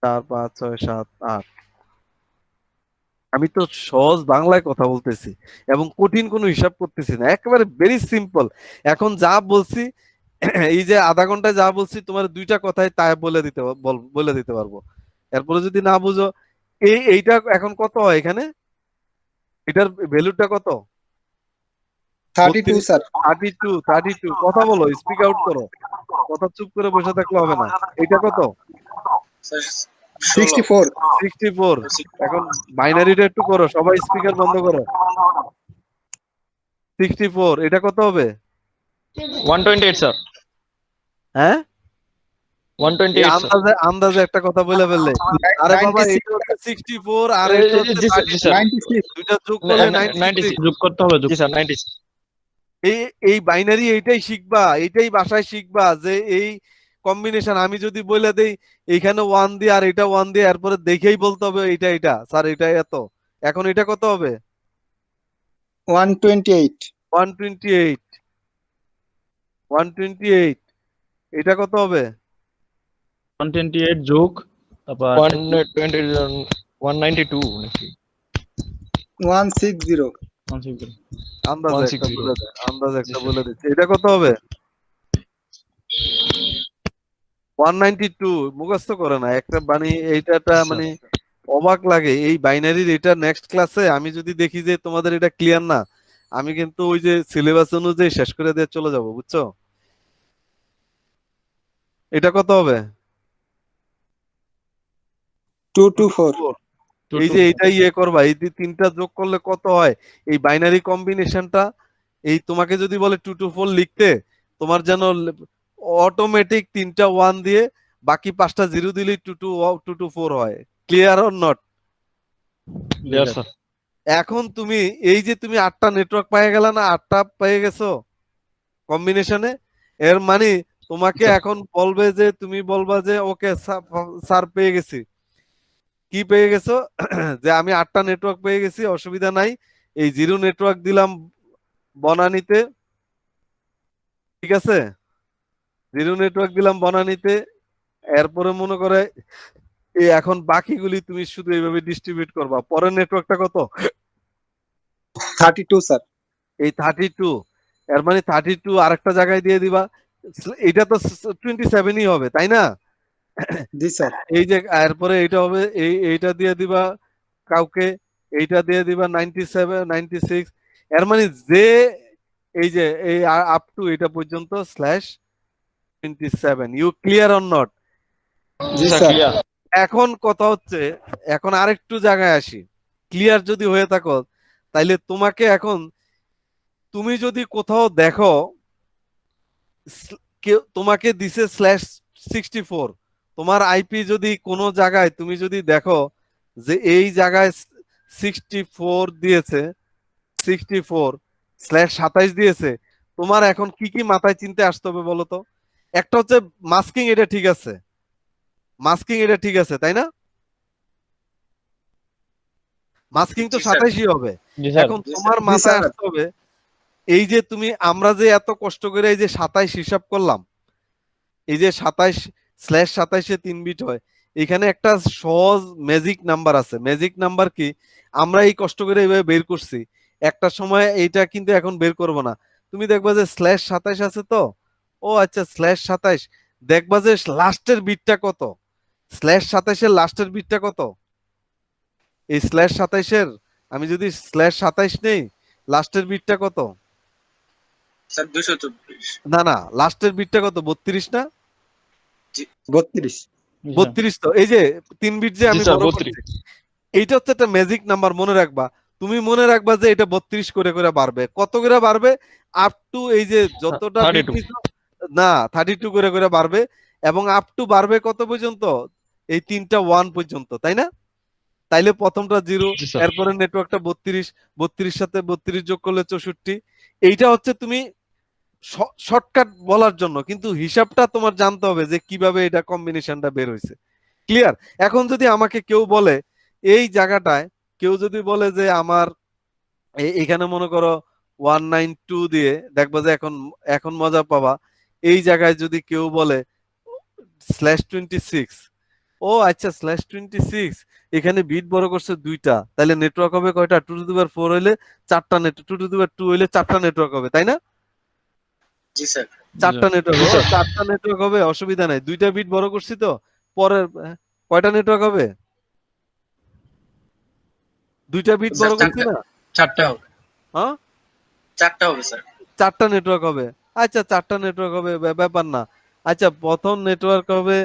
4 5 6 7 8। আমি তো সহজ বাংলায় কথা বলতেছি এবং কঠিন কোনো হিসাব করতেছি না, একেবারে ভেরি সিম্পল। এখন যা বলছি, এই যে আধা ঘন্টায় যা বলছি তোমার 2টা কথায় তাই বলে দিতে পারবো। এরপরে যদি না বুঝো, এইটা এখন কত হয় এখানে, এটার ভ্যালুটা কত? 32 স্যার। 32, 32, কথা বলো, স্পিক আউট করো, কথা চুপ করে বসে থাকলে হবে না। এটা কত? স্যার 64। 64। এখন বাইনারিটা একটু করো, সবাই স্পিকার বন্ধ করো। 64, এটা কত হবে? 128 স্যার। হ্যাঁ, এই 128 স্যার। আন্দাজে আন্দাজে একটা কথা বলে ফেললে। আরে বাবা, 96। এটা হচ্ছে 64 আর এটা হচ্ছে জি স্যার, জি 32, স্যার। 96। দুইটা যোগ করলে 96। 96। যোগ করতে হবে, যোগ। জি স্যার 96। এই এই বাইনারি এইটাই শিখবা, এইটাই বাসায় শিখবা যে এই কম্বিনেশন আমি যদি বলে দেই এইখানে 1 দিয়ে আর এটা 1 দিয়ে, এরপরে দেখেই বলতে হবে এটা স্যার এটা এত। এখন এটা কত হবে? 128। 128, 128, এটা কত হবে? 128 যোগ, তারপর 192 নাকি? 160। 160। আন্দাজে একটা 160। বলে দেয়, আন্দাজে জি একটা স্যার। বলে দিচ্ছে, এটা কত হবে? 192। মুখস্থ করে না একটা, মানে এইটা মানে অবাক লাগে এই বাইনারির। এটা নেক্সট ক্লাসে আমি যদি দেখি যে তোমাদের এটা ক্লিয়ার না, আমি কিন্তু ওই যে সিলেবাস অনুযায়ী শেষ করে দিয়ে চলে যাব, বুঝছো? এটা কত হবে? 224। এই যে এইটাই ইয়ে করবা, এই 3টা যোগ করলে কত হয় এই বাইনারি কম্বিনেশনটা। এই তোমাকে যদি বলে 2 to 4 লিখতে, তোমার যেন অটোমেটিক 3টা 1 দিয়ে বাকি 5টা 0 দিলেই 2 to 4 হয়। Clear or not? Clear sir. এখন তুমি এই যে তুমি 8টা নেটওয়ার্ক পেয়ে গেলে না, 8টা পেয়ে গেছো কম্বিনেশনে, এর মানে তোমাকে এখন বলবে যে, তুমি বলবা যে ওকে স্যার পেয়ে গেছি, কি পেয়ে গেছো? যে আমি 8টা নেটওয়ার্ক পেয়ে গেছি, অসুবিধা নাই। এই জিরো নেটওয়ার্ক দিলাম বনানীতে, ঠিক আছে? জিরো নেটওয়ার্ক দিলাম বনানীতে। এরপরে মনে করে এই এখন বাকিগুলি তুমি শুধু এইভাবে ডিস্ট্রিবিউট করবা। পরের নেটওয়ার্কটা কত? 32 স্যার। এই 32, এর মানে 32 আরেকটা জায়গায় দিয়ে দিবা। এটা তো 27ই হবে, তাই না? জি স্যার। এই যে এরপরে এইটা হবে, এইটা দিয়ে দিবা কাউকে, এইটা দিয়ে দিবা 97 96। এর মানে যে এই যে এই আপ টু এটা পর্যন্ত /27। You clear or not? জি স্যার স্যার। ক্লিয়ার। এখন কথা হচ্ছে, এখন আরেকটু জায়গায় আসি। ক্লিয়ার যদি হয়ে থাকো, তাইলে তোমাকে এখন, তুমি যদি কোথাও দেখো কেউ তোমাকে দিছে /64, তোমার আইপি যদি কোনো জায়গায় তুমি যদি দেখো যে এই জায়গায় 64 দিয়েছে, 64/27 দিয়েছে, তোমার এখন কি কি মাথায় চিন্তে আসতে হবে বলো তো? একটা হচ্ছে মাস্কিং, এটা ঠিক আছে, মাস্কিং এটা ঠিক আছে, তাই না? মাস্কিং তো জি স্যার। 27ই হবে। জি স্যার। এখন জি তোমার জি মাথায় স্যার। আসতে হবে, এই যে তুমি, আমরা যে এত কষ্ট করে এই যে 27 হিসাব করলাম, এই যে 27/27-এ 3 বিট হয়, এখানে একটা সহজ ম্যাজিক নাম্বার আছে। ম্যাজিক নাম্বার কি? আমরা এই কষ্ট করে এইভাবে বের করছি, একটা সময় এইটা কিন্তু এখন বের করব না। তুমি দেখবা যে /27 আছে তো, ও আচ্ছা /27, দেখবা যে লাস্টের বিটটা কত, /27-এর লাস্টের বিটটা কত, এই /27-এর আমি যদি /27 নেই, লাস্টের বিটটা কত? স্যার 224। না না, লাস্টের বিটটা কত? 32 না? 32। 32 তো, এই যে 3 বিট যে জি আমি স্যার বড় 32। করছি, এইটা হচ্ছে একটা ম্যাজিক নাম্বার, মনে রাখবা। তুমি মনে রাখবা যে এটা 32 করে করে বাড়বে। কত করে বাড়বে? আপ টু এই যে যতটা বিট 32। নিছো, না 32 করে করে বাড়বে। এবং আপ টু বাড়বে কত পর্যন্ত? এই 3টা 1 পর্যন্ত, তাই না? তাইলে প্রথমটা 0, জি স্যার। এরপরে নেটওয়ার্কটা 32, 32 সাথে 32 যোগ করলে 64। এইটা হচ্ছে তুমি শর্টকাট বলার জন্য, কিন্তু হিসাবটা তোমার জানতে হবে যে কিভাবে এটা কম্বিনেশনটা বের হয়েছে। ক্লিয়ার? এখন যদি আমাকে কেউ বলে এই জায়গাটায়, কেউ যদি বলে যে আমার এখানে মনে করো 192 দিয়ে, দেখবা যে এখন এখন মজা পাবা। এই জায়গায় যদি কেউ বলে /26, ও আচ্ছা /26, এখানে বিট বড় করছে 2টা, তাহলে নেটওয়ার্ক হবে কয়টা? 2^4 হইলে 4টা নেটওয়ার্ক, 2^2 হইলে 4টা নেটওয়ার্ক হবে, তাই না? জি স্যার। 4টা নেটওয়ার্ক জি হবে, স্যার। 4টা নেটওয়ার্ক হবে, অসুবিধা নাই। 2টা বিট বড় করছি তো, পরের কয়টা নেটওয়ার্ক হবে? 2টা বিট স্যার বড় করছি 4টা। না? 4টা হবে। হ্যাঁ, 4টা হবে স্যার। 4টা নেটওয়ার্ক হবে। আচ্ছা 4টা নেটওয়ার্ক হবে, ব্যাপার না। আচ্ছা প্রথম নেটওয়ার্ক হবে,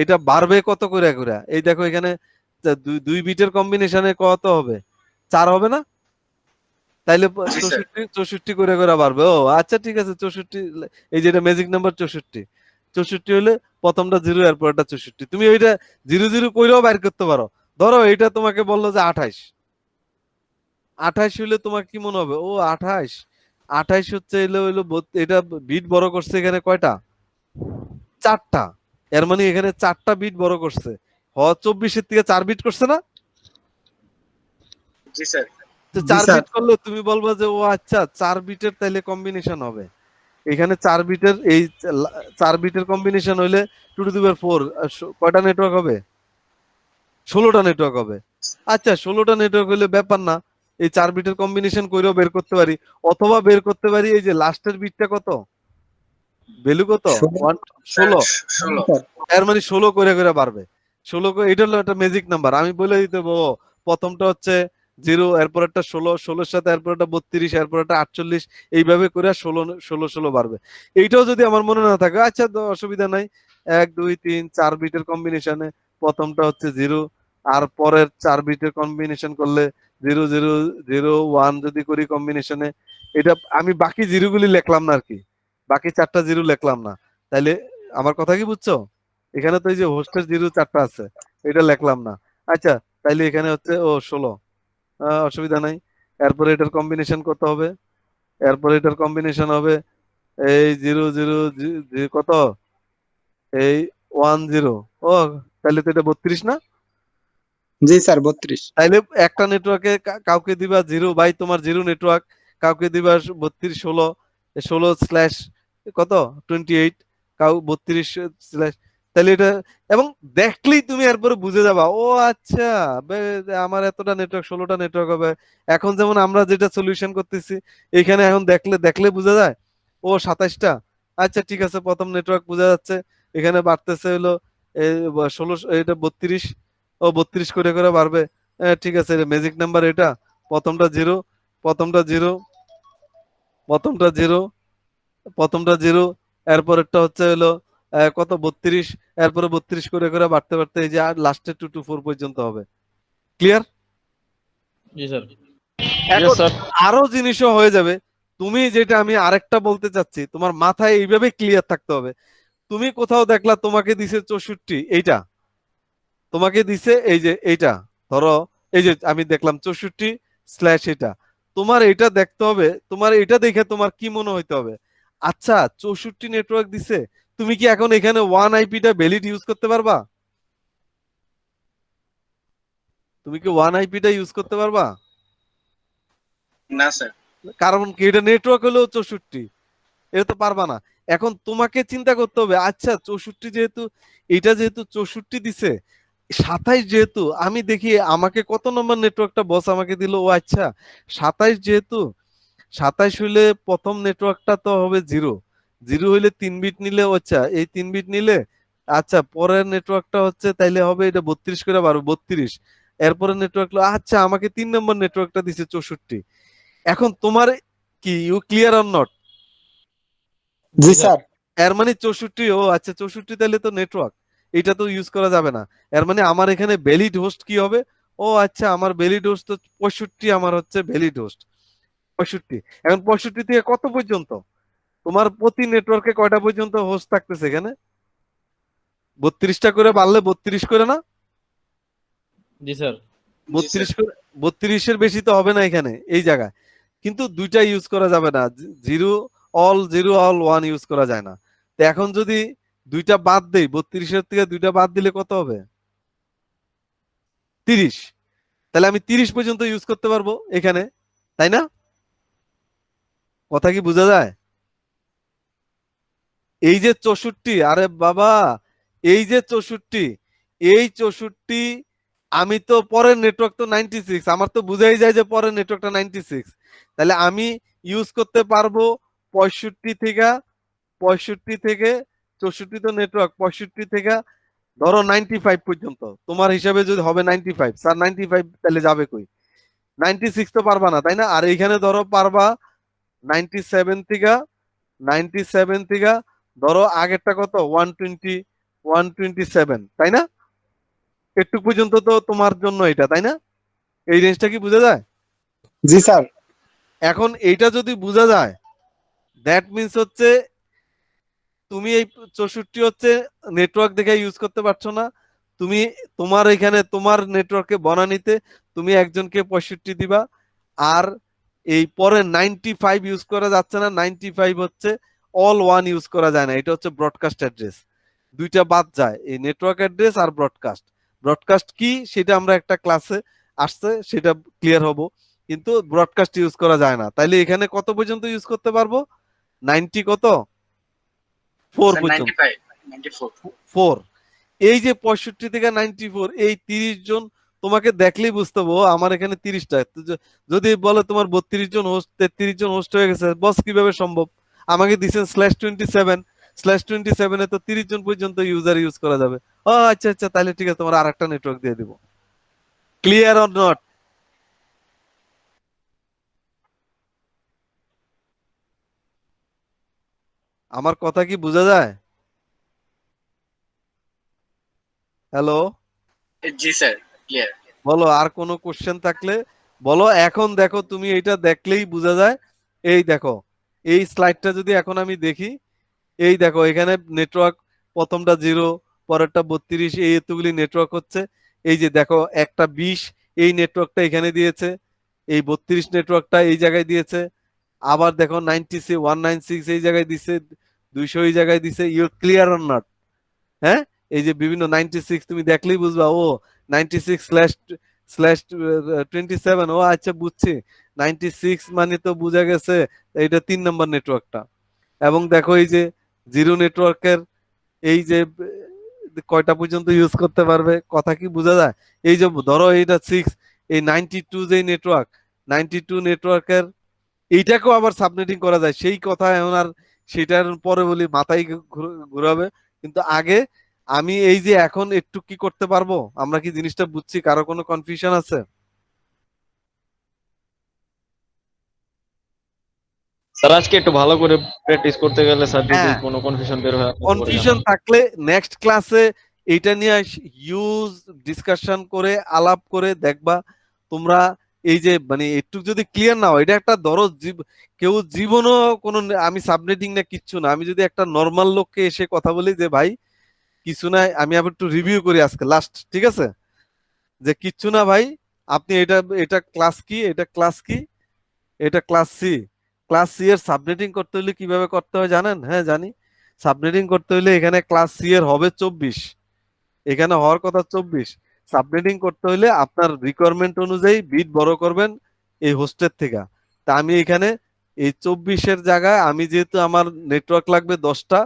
এটা বাড়বে কত করে করে? এই দেখো এখানে দুই বিটের কম্বিনেশনে কত হবে? 4 হবে না? তাইলে জি স্যার। 64 করে করে বাড়বে। ও আচ্ছা ঠিক আছে, 64, এই যেটা ম্যাজিক নাম্বার 64। 64 হলে প্রথমটা 0, এরপর এটা 64। তুমি ওইটা 0 কইরাও বাইর করতে পারো। ধরো এটা তোমাকে বললো যে 28, 28 হইলে তোমার কি মনে হবে? ও 28, 28 হচ্ছে এলো হইলো এটা বিট বড় করছে এখানে কয়টা? 4টা। এর মানে এখানে 4টা বিট বড় করছে। 24-এর থেকে 4 বিট করছে না? জি স্যার। তো জি 4 স্যার। বিট করলে তুমি বলবা যে ও আচ্ছা 4 বিটের তাইলে কম্বিনেশন হবে। এখানে 4 বিটের, এই 4 বিটের কম্বিনেশন হইলে 2^4 কয়টা নেটওয়ার্ক হবে? 16টা নেটওয়ার্ক হবে। আচ্ছা 16টা নেটওয়ার্ক হইলে ব্যাপার না, এই 4 বিটের কম্বিনেশন কইরেও বের করতে পারি, অথবা বের করতে পারি এই যে লাস্টের বিটটা কত, ভ্যালু কত? 16। 16। স্যার। এর মানে 16 করে করে বাড়বে। 16 করে, এটা হলো একটা ম্যাজিক নাম্বার। আমি বলে দিতে পারবো, প্রথমটা হচ্ছে 0, এরপর একটা 16, 16-এর সাথে এরপর একটা 32, এরপর একটা 48, এইভাবে করে 16 16 16 বাড়বে। এইটাও যদি আমার মনে না থাকে, আচ্ছা তো অসুবিধা নাই। 1 2 3 4 বিটের কম্বিনেশনে প্রথমটা হচ্ছে 0, আর পরের 4 বিটের কম্বিনেশন করলে 0 0 0 1 যদি করি কম্বিনেশনে, এটা আমি বাকি জিরোগুলি লিখলাম না আর কি, বাকি 4টা 0 লিখলাম না। তাইলে আমার কথা কি বুঝছো? এখানে তো এই যে হোস্টের 0 4টা আছে, এটা লিখলাম না। আচ্ছা তাইলে এখানে হচ্ছে ও 16, অসুবিধা নাই। এরপরে এটার কম্বিনেশন কত হবে? এরপরে এটার কম্বিনেশন হবে এই 0 0 কত, এই 1 0। ও তাহলে তো এটা 32 না? জি স্যার 32। তাইলে একটা নেটওয়ার্কে কাউকে দিবা 0 বাই তোমার 0 নেটওয়ার্ক, কাউকে দিবা 32 16 16 স্ল্যাশ কত 28, কাউ 32 স্ল্যাশ, তাহলে এটা এবং দেখলেই তুমি এরপরে বুঝে যাবা ও আচ্ছা আমার এতটা নেটওয়ার্ক 16টা নেটওয়ার্ক হবে। এখন যেমন আমরা যেটা সলিউশন করতেছি এখানে এখন দেখলে দেখলে বোঝা যায় ও 27টা। আচ্ছা ঠিক আছে, প্রথম নেটওয়ার্ক বোঝা যাচ্ছে এখানে বাড়তেছে হলো 16, এটা 32, ও 32 করে করে বাড়বে। ঠিক আছে, ম্যাজিক নাম্বার এটা, প্রথমটা 0, প্রথমটা 0, প্রথমটা 0, প্রথমটা 0, এরপরেরটা হচ্ছে হলো কত 32, এরপরে 32 করে করে বাড়তে বাড়তে এই যে আর লাস্টে 2 to 4 পর্যন্ত হবে। ক্লিয়ার? জি স্যার। এখন স্যার। আরো জিনিসও হয়ে যাবে। তুমি যেটা আমি আরেকটা বলতে চাচ্ছি, তোমার মাথায় এইভাবে ক্লিয়ার থাকতে হবে। তুমি কোথাও দেখলা তোমাকে দিছে 64, এইটা তোমাকে দিছে এই যে এইটা, ধরো এই যে আমি দেখলাম 64 স্ল্যাশ এটা, তোমার এটা দেখতে হবে, তোমার এটা দেখে তোমার কি মনে হইতে হবে, আচ্ছা 64 নেটওয়ার্ক দিছে, তুমি কি এখন এখানে 1 আইপিটা ভ্যালিড ইউজ করতে পারবা? তুমি কি 1 আইপিটা ইউজ করতে পারবা? না স্যার। কারণ কি এটা নেটওয়ার্ক হলো 64, এটা তো পারবা না। এখন তোমাকে চিন্তা করতে হবে, আচ্ছা 64 যেহেতু, এটা যেহেতু 64 দিছে, 27 যেহেতু, আমি দেখি আমাকে কত নম্বর নেটওয়ার্কটা বস আমাকে দিল, ও আচ্ছা 27 যেহেতু, 27 হইলে প্রথম নেটওয়ার্কটা তো হবে 0, 0 হইলে 3 বিট নিলে, ও আচ্ছা এই 3 বিট নিলে, আচ্ছা পরের নেটওয়ার্কটা হচ্ছে তাইলে হবে এটা 32 করে বাড়বে 32, এরপরে নেটওয়ার্ক, আচ্ছা আমাকে 3 নম্বর নেটওয়ার্কটা দিছে 64। এখন তোমার কি ইউ ক্লিয়ার অর নট? জি স্যার। এর মানে 64, ও আচ্ছা 64 তাহলে তো নেটওয়ার্ক, এটা তো ইউজ করা যাবে না। এর মানে আমার এখানে ভ্যালিড হোস্ট কি হবে, ও আচ্ছা আমার ভ্যালিড হোস্ট তো 65, আমার হচ্ছে ভ্যালিড হোস্ট 65। এখন 65 থেকে কত পর্যন্ত তোমার প্রতি নেটওয়ার্কে কয়টা পর্যন্ত হোস্ট থাকতেছে এখানে? 32টা করে বাড়লে 32 করে না? জি স্যার। 32 করে, 32 এর বেশি তো হবে না এখানে এই জায়গায়। কিন্তু দুইটা ইউজ করা যাবে না, 0 অল 0 অল 1 ইউজ করা যায় না। তো এখন যদি দুইটা বাদ দেই, 32-এর থেকে দুইটা বাদ দিলে কত হবে? 30। তাহলে আমি 30 পর্যন্ত ইউজ করতে পারবো এখানে, তাই না? কথা কি বোঝা যায়? এই যে 64, আরে বাবা এই যে 64, এই 64, আমি তো পরের নেটওয়ার্ক তো 96, আমার তো বুঝাই যায় যে পরের নেটওয়ার্কটা 96, তাহলে আমি ইউজ করতে পারবো 65 থেকে, 65 থেকে 64 তো নেটওয়ার্ক, 65 থেকে ধরো 95 পর্যন্ত, তোমার হিসাবে যদি হবে 95, স্যার 95 তাহলে যাবে কই? 96 তো পারবা না, তাই না? আর এইখানে ধরো পারবা 97 থেকে, 97 থেকে ধরো আগেরটা কত 120, 127, তাই না? একটু পর্যন্ত তো তোমার জন্য এটা, তাই না? এই রেঞ্জটা কি বোঝা যায়? জি স্যার। এখন এইটা যদি বোঝা যায়, দ্যাট মিন্স হচ্ছে তুমি এই 64 হচ্ছে নেটওয়ার্ক দেখে ইউজ করতে পারছো না, তুমি তোমার এখানে তোমার নেটওয়ার্কে বনানীতে তুমি একজনকে 65 দিবা, আর এই পরে 95 ইউজ করা যাচ্ছে না, 95 হচ্ছে অল 1 ইউজ করা যায় না, এটা হচ্ছে ব্রডকাস্ট অ্যাড্রেস। দুইটা বাদ যায়, এই নেটওয়ার্ক অ্যাড্রেস আর ব্রডকাস্ট। ব্রডকাস্ট কি সেটা আমরা একটা ক্লাসে আসছে সেটা ক্লিয়ার হব, কিন্তু ব্রডকাস্ট ইউজ করা যায় না। তাইলে এখানে কত পর্যন্ত ইউজ করতে পারবো? 90 কত 4 স্যার পর্যন্ত, 95 94। 4। এই যে 65 থেকে 94, এই 30 জন তোমাকে দেখলেই বুঝতে হবে ও আমার এখানে 30টা। যদি বলে তোমার 32 জন হোস্ট, 33 জন হোস্ট হয়ে গেছে, বস কিভাবে সম্ভব? আমাকে দিছেন /27, /27 এ তো 30 জন পর্যন্ত ইউজার ইউজ করা যাবে। ও আচ্ছা আচ্ছা, তাহলে ঠিক আছে, তোমার আরেকটা নেটওয়ার্ক দিয়ে দিব। Clear or not? আমার কথা কি বোঝা যায়? হ্যালো, জি স্যার, ক্লিয়ার। বলো আর কোনো কোশ্চেন থাকলে বলো। এখন দেখো তুমি এটা দেখলেই বোঝা যায়, এই দেখো এই স্লাইডটা যদি এখন আমি দেখি, এই দেখো এখানে নেটওয়ার্ক প্রথমটা 0, পরেরটা 32, এই এতগুলি নেটওয়ার্ক হচ্ছে। এই যে দেখো একটা 20 এই নেটওয়ার্কটা এখানে দিয়েছে, এই 32 নেটওয়ার্কটা এই জায়গায় দিয়েছে, আবার দেখো 96 196 এই জায়গায় দিছে, 200 এই জায়গায় দিছে। You clear or not? হ্যাঁ, এই যে বিভিন্ন 96 তুমি দেখলেই বুঝবা ও 96/27। ও আচ্ছা, বুঝছি। 96 মানে তো বোঝা গেছে এইটা 3 নম্বর নেটওয়ার্কটা। এবং দেখো এই যে জিরো নেটওয়ার্কের এই যে কয়টা পর্যন্ত ইউজ করতে পারবে, কথা কি বোঝা যায়? এই যে ধরো এইটা 6, এই 92 যে নেটওয়ার্ক, 92 নেটওয়ার্কের এইটাকেও আবার সাবনেটিং করা যায়। সেই কথা এখন আর সেটার পরে বলি, মাথায় ঘুরাবে। কিন্তু আগে আমি এই যে এখন একটু কি করতে পারবো, আমরা কি জিনিসটা বুঝছি? কারো কোনো কনফিউশন আছে? স্যার আজকে একটু ভালো করে প্র্যাকটিস করতে গেলে স্যার যদি হ্যাঁ, কোনো কনফিউশন বের হয় আপনি তো করে কনফিউশন জানান। থাকলে নেক্সট ক্লাসে এইটা নিয়ে ইউজ ডিসকাশন করে আলাপ করে দেখবা তোমরা। এই যে মানে একটু যদি ক্লিয়ার না হয়, এটা একটা ধরো কেউ জীবনও কোনো আমি সাবনেটিং না কিচ্ছু না, আমি যদি একটা নর্মাল লোককে এসে কথা বলি যে ভাই কিছু না, আমি আবার একটু রিভিউ করি আজকে লাস্ট, ঠিক আছে? যে কিচ্ছু না ভাই, আপনি এটা এটা ক্লাস কি, এটা ক্লাস কি, এটা ক্লাস সি। ক্লাস সি এর সাবনেটিং করতে হলে কিভাবে করতে হয় জানেন? হ্যাঁ জানি। সাবনেটিং করতে হলে এখানে ক্লাস সি এর হবে 24, এখানে হওয়ার কথা 24। সাবনেটিং করতে হলে আপনার রিকোয়ারমেন্ট অনুযায়ী বিট বড় করবেন এই হোস্টের থেকে। তা আমি এখানে এই 24-এর জায়গায় আমি যেহেতু আমার নেটওয়ার্ক লাগবে 10টা,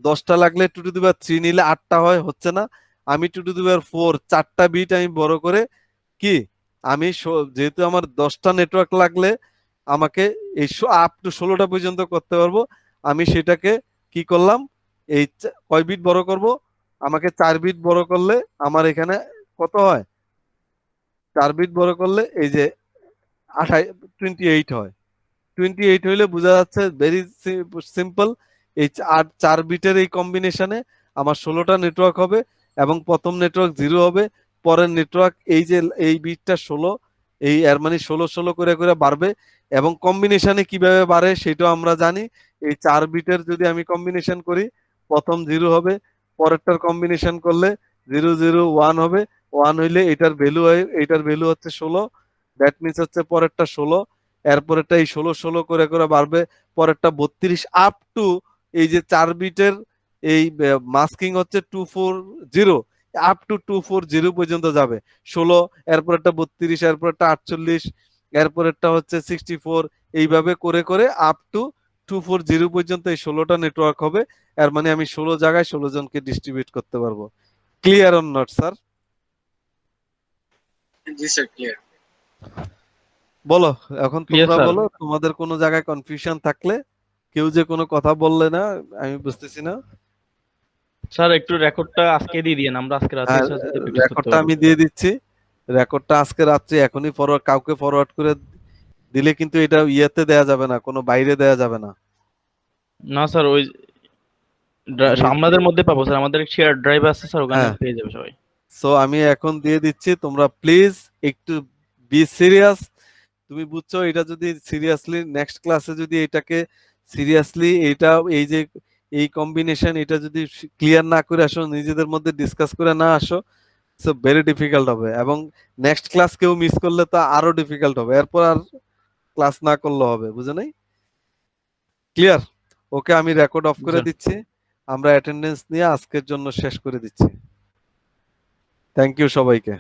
10টা লাগলে 2^3 নিলে 8টা হয়, হচ্ছে না। আমি 2^4 4টা বিট আমি বড় করে কি আমি যেহেতু আমার 10টা নেটওয়ার্ক লাগলে আমাকে এই আপ টু 16টা পর্যন্ত করতে পারবো। আমি সেটাকে কি করলাম, এই কয় বিট বড় করব, আমাকে 4 বিট বড় করলে আমার এখানে কত হয়, 4 বিট বড় করলে এই যে 28 হয়। 28 হইলে বোঝা যাচ্ছে ভেরি সিম্পল, এই 4 বিটের এই কম্বিনেশনে আমার 16টা নেটওয়ার্ক হবে এবং প্রথম নেটওয়ার্ক 0 হবে, পরের নেটওয়ার্ক এই যে এই বিটটা 16, এই এর মানে 16 16 করে করে বাড়বে। এবং কম্বিনেশনে কিভাবে বাড়ে সেটাও আমরা জানি। এই 4 বিটের যদি আমি কম্বিনেশন করি, প্রথম 0 হবে, পরেরটার কম্বিনেশন করলে 0 0 1 হবে, 1 হইলে এটার ভ্যালু হয়, এটার ভ্যালু হচ্ছে 16, দ্যাট মিনস হচ্ছে পরেরটা 16, এরপরেরটা এই 16 16 করে করে বাড়বে, পরেরটা 32 আপ টু এই যে 4 বিটের এই মাস্কিং হচ্ছে 240, আপ টু 240 পর্যন্ত যাবে 16, এরপরেরটা 32, এরপরেরটা 48, এরপরেরটা হচ্ছে 64, এইভাবে করে করে আপ টু 240 পর্যন্ত এই 16টা নেটওয়ার্ক হবে। এর মানে আমি 16 জায়গায় 16 জনকে ডিস্ট্রিবিউট করতে পারবো। Clear on not sir? জি স্যার, ক্লিয়ার। বলো এখন Clear, তোমরা sir. বলো, তোমাদের কোনো জায়গায় কনফিউশন থাকলে। কেউ যে কোনো কথা বললে না, আমি বুঝতেছি না। স্যার একটু রেকর্ডটা আজকে দিয়ে দিয়েন, আমরা আজকে রাতে হ্যাঁ, স্যার যাতে প্র্যাকটিস করতে রেকর্ডটা পারবো। আমি দিয়ে দিচ্ছি। রেকর্ডটা আজকে রাত্রে এখনই ফরওয়ার্ড, কাউকে ফরওয়ার্ড করে দিলে কিন্তু এটা ইয়েতে দেয়া যাবে না, কোনো বাইরে দেয়া যাবে না। না স্যার, ওই আমাদের মধ্যে পাবো স্যার, আমাদের শেয়ার ড্রাইভ আছে স্যার, ওখানে হ্যাঁ, পেয়ে যাবে সবাই। সো আমি এখন দিয়ে দিচ্ছি, তোমরা প্লিজ একটু বি সিরিয়াস। তুমি বুঝছো, এটা যদি সিরিয়াসলি নেক্সট ক্লাসে যদি এটাকে সিরিয়াসলি এটা এই যে এই কম্বিনেশন এটা যদি ক্লিয়ার না করে আসো, নিজেদের মধ্যে ডিসকাস করে না আসো, সো ভেরি ডিফিকাল্ট হবে। এবং নেক্সট ক্লাস কেউ মিস করলে তো আরো ডিফিকাল্ট হবে, এরপর আর ক্লাস না করলে হবে, বুঝে নাই? ক্লিয়ার? ওকে, আমি রেকর্ড অফ করে স্যার দিচ্ছি, আমরা অ্যাটেন্ডেন্স নিয়ে আজকের জন্য শেষ করে দিচ্ছি। থ্যাংক ইউ সবাইকে।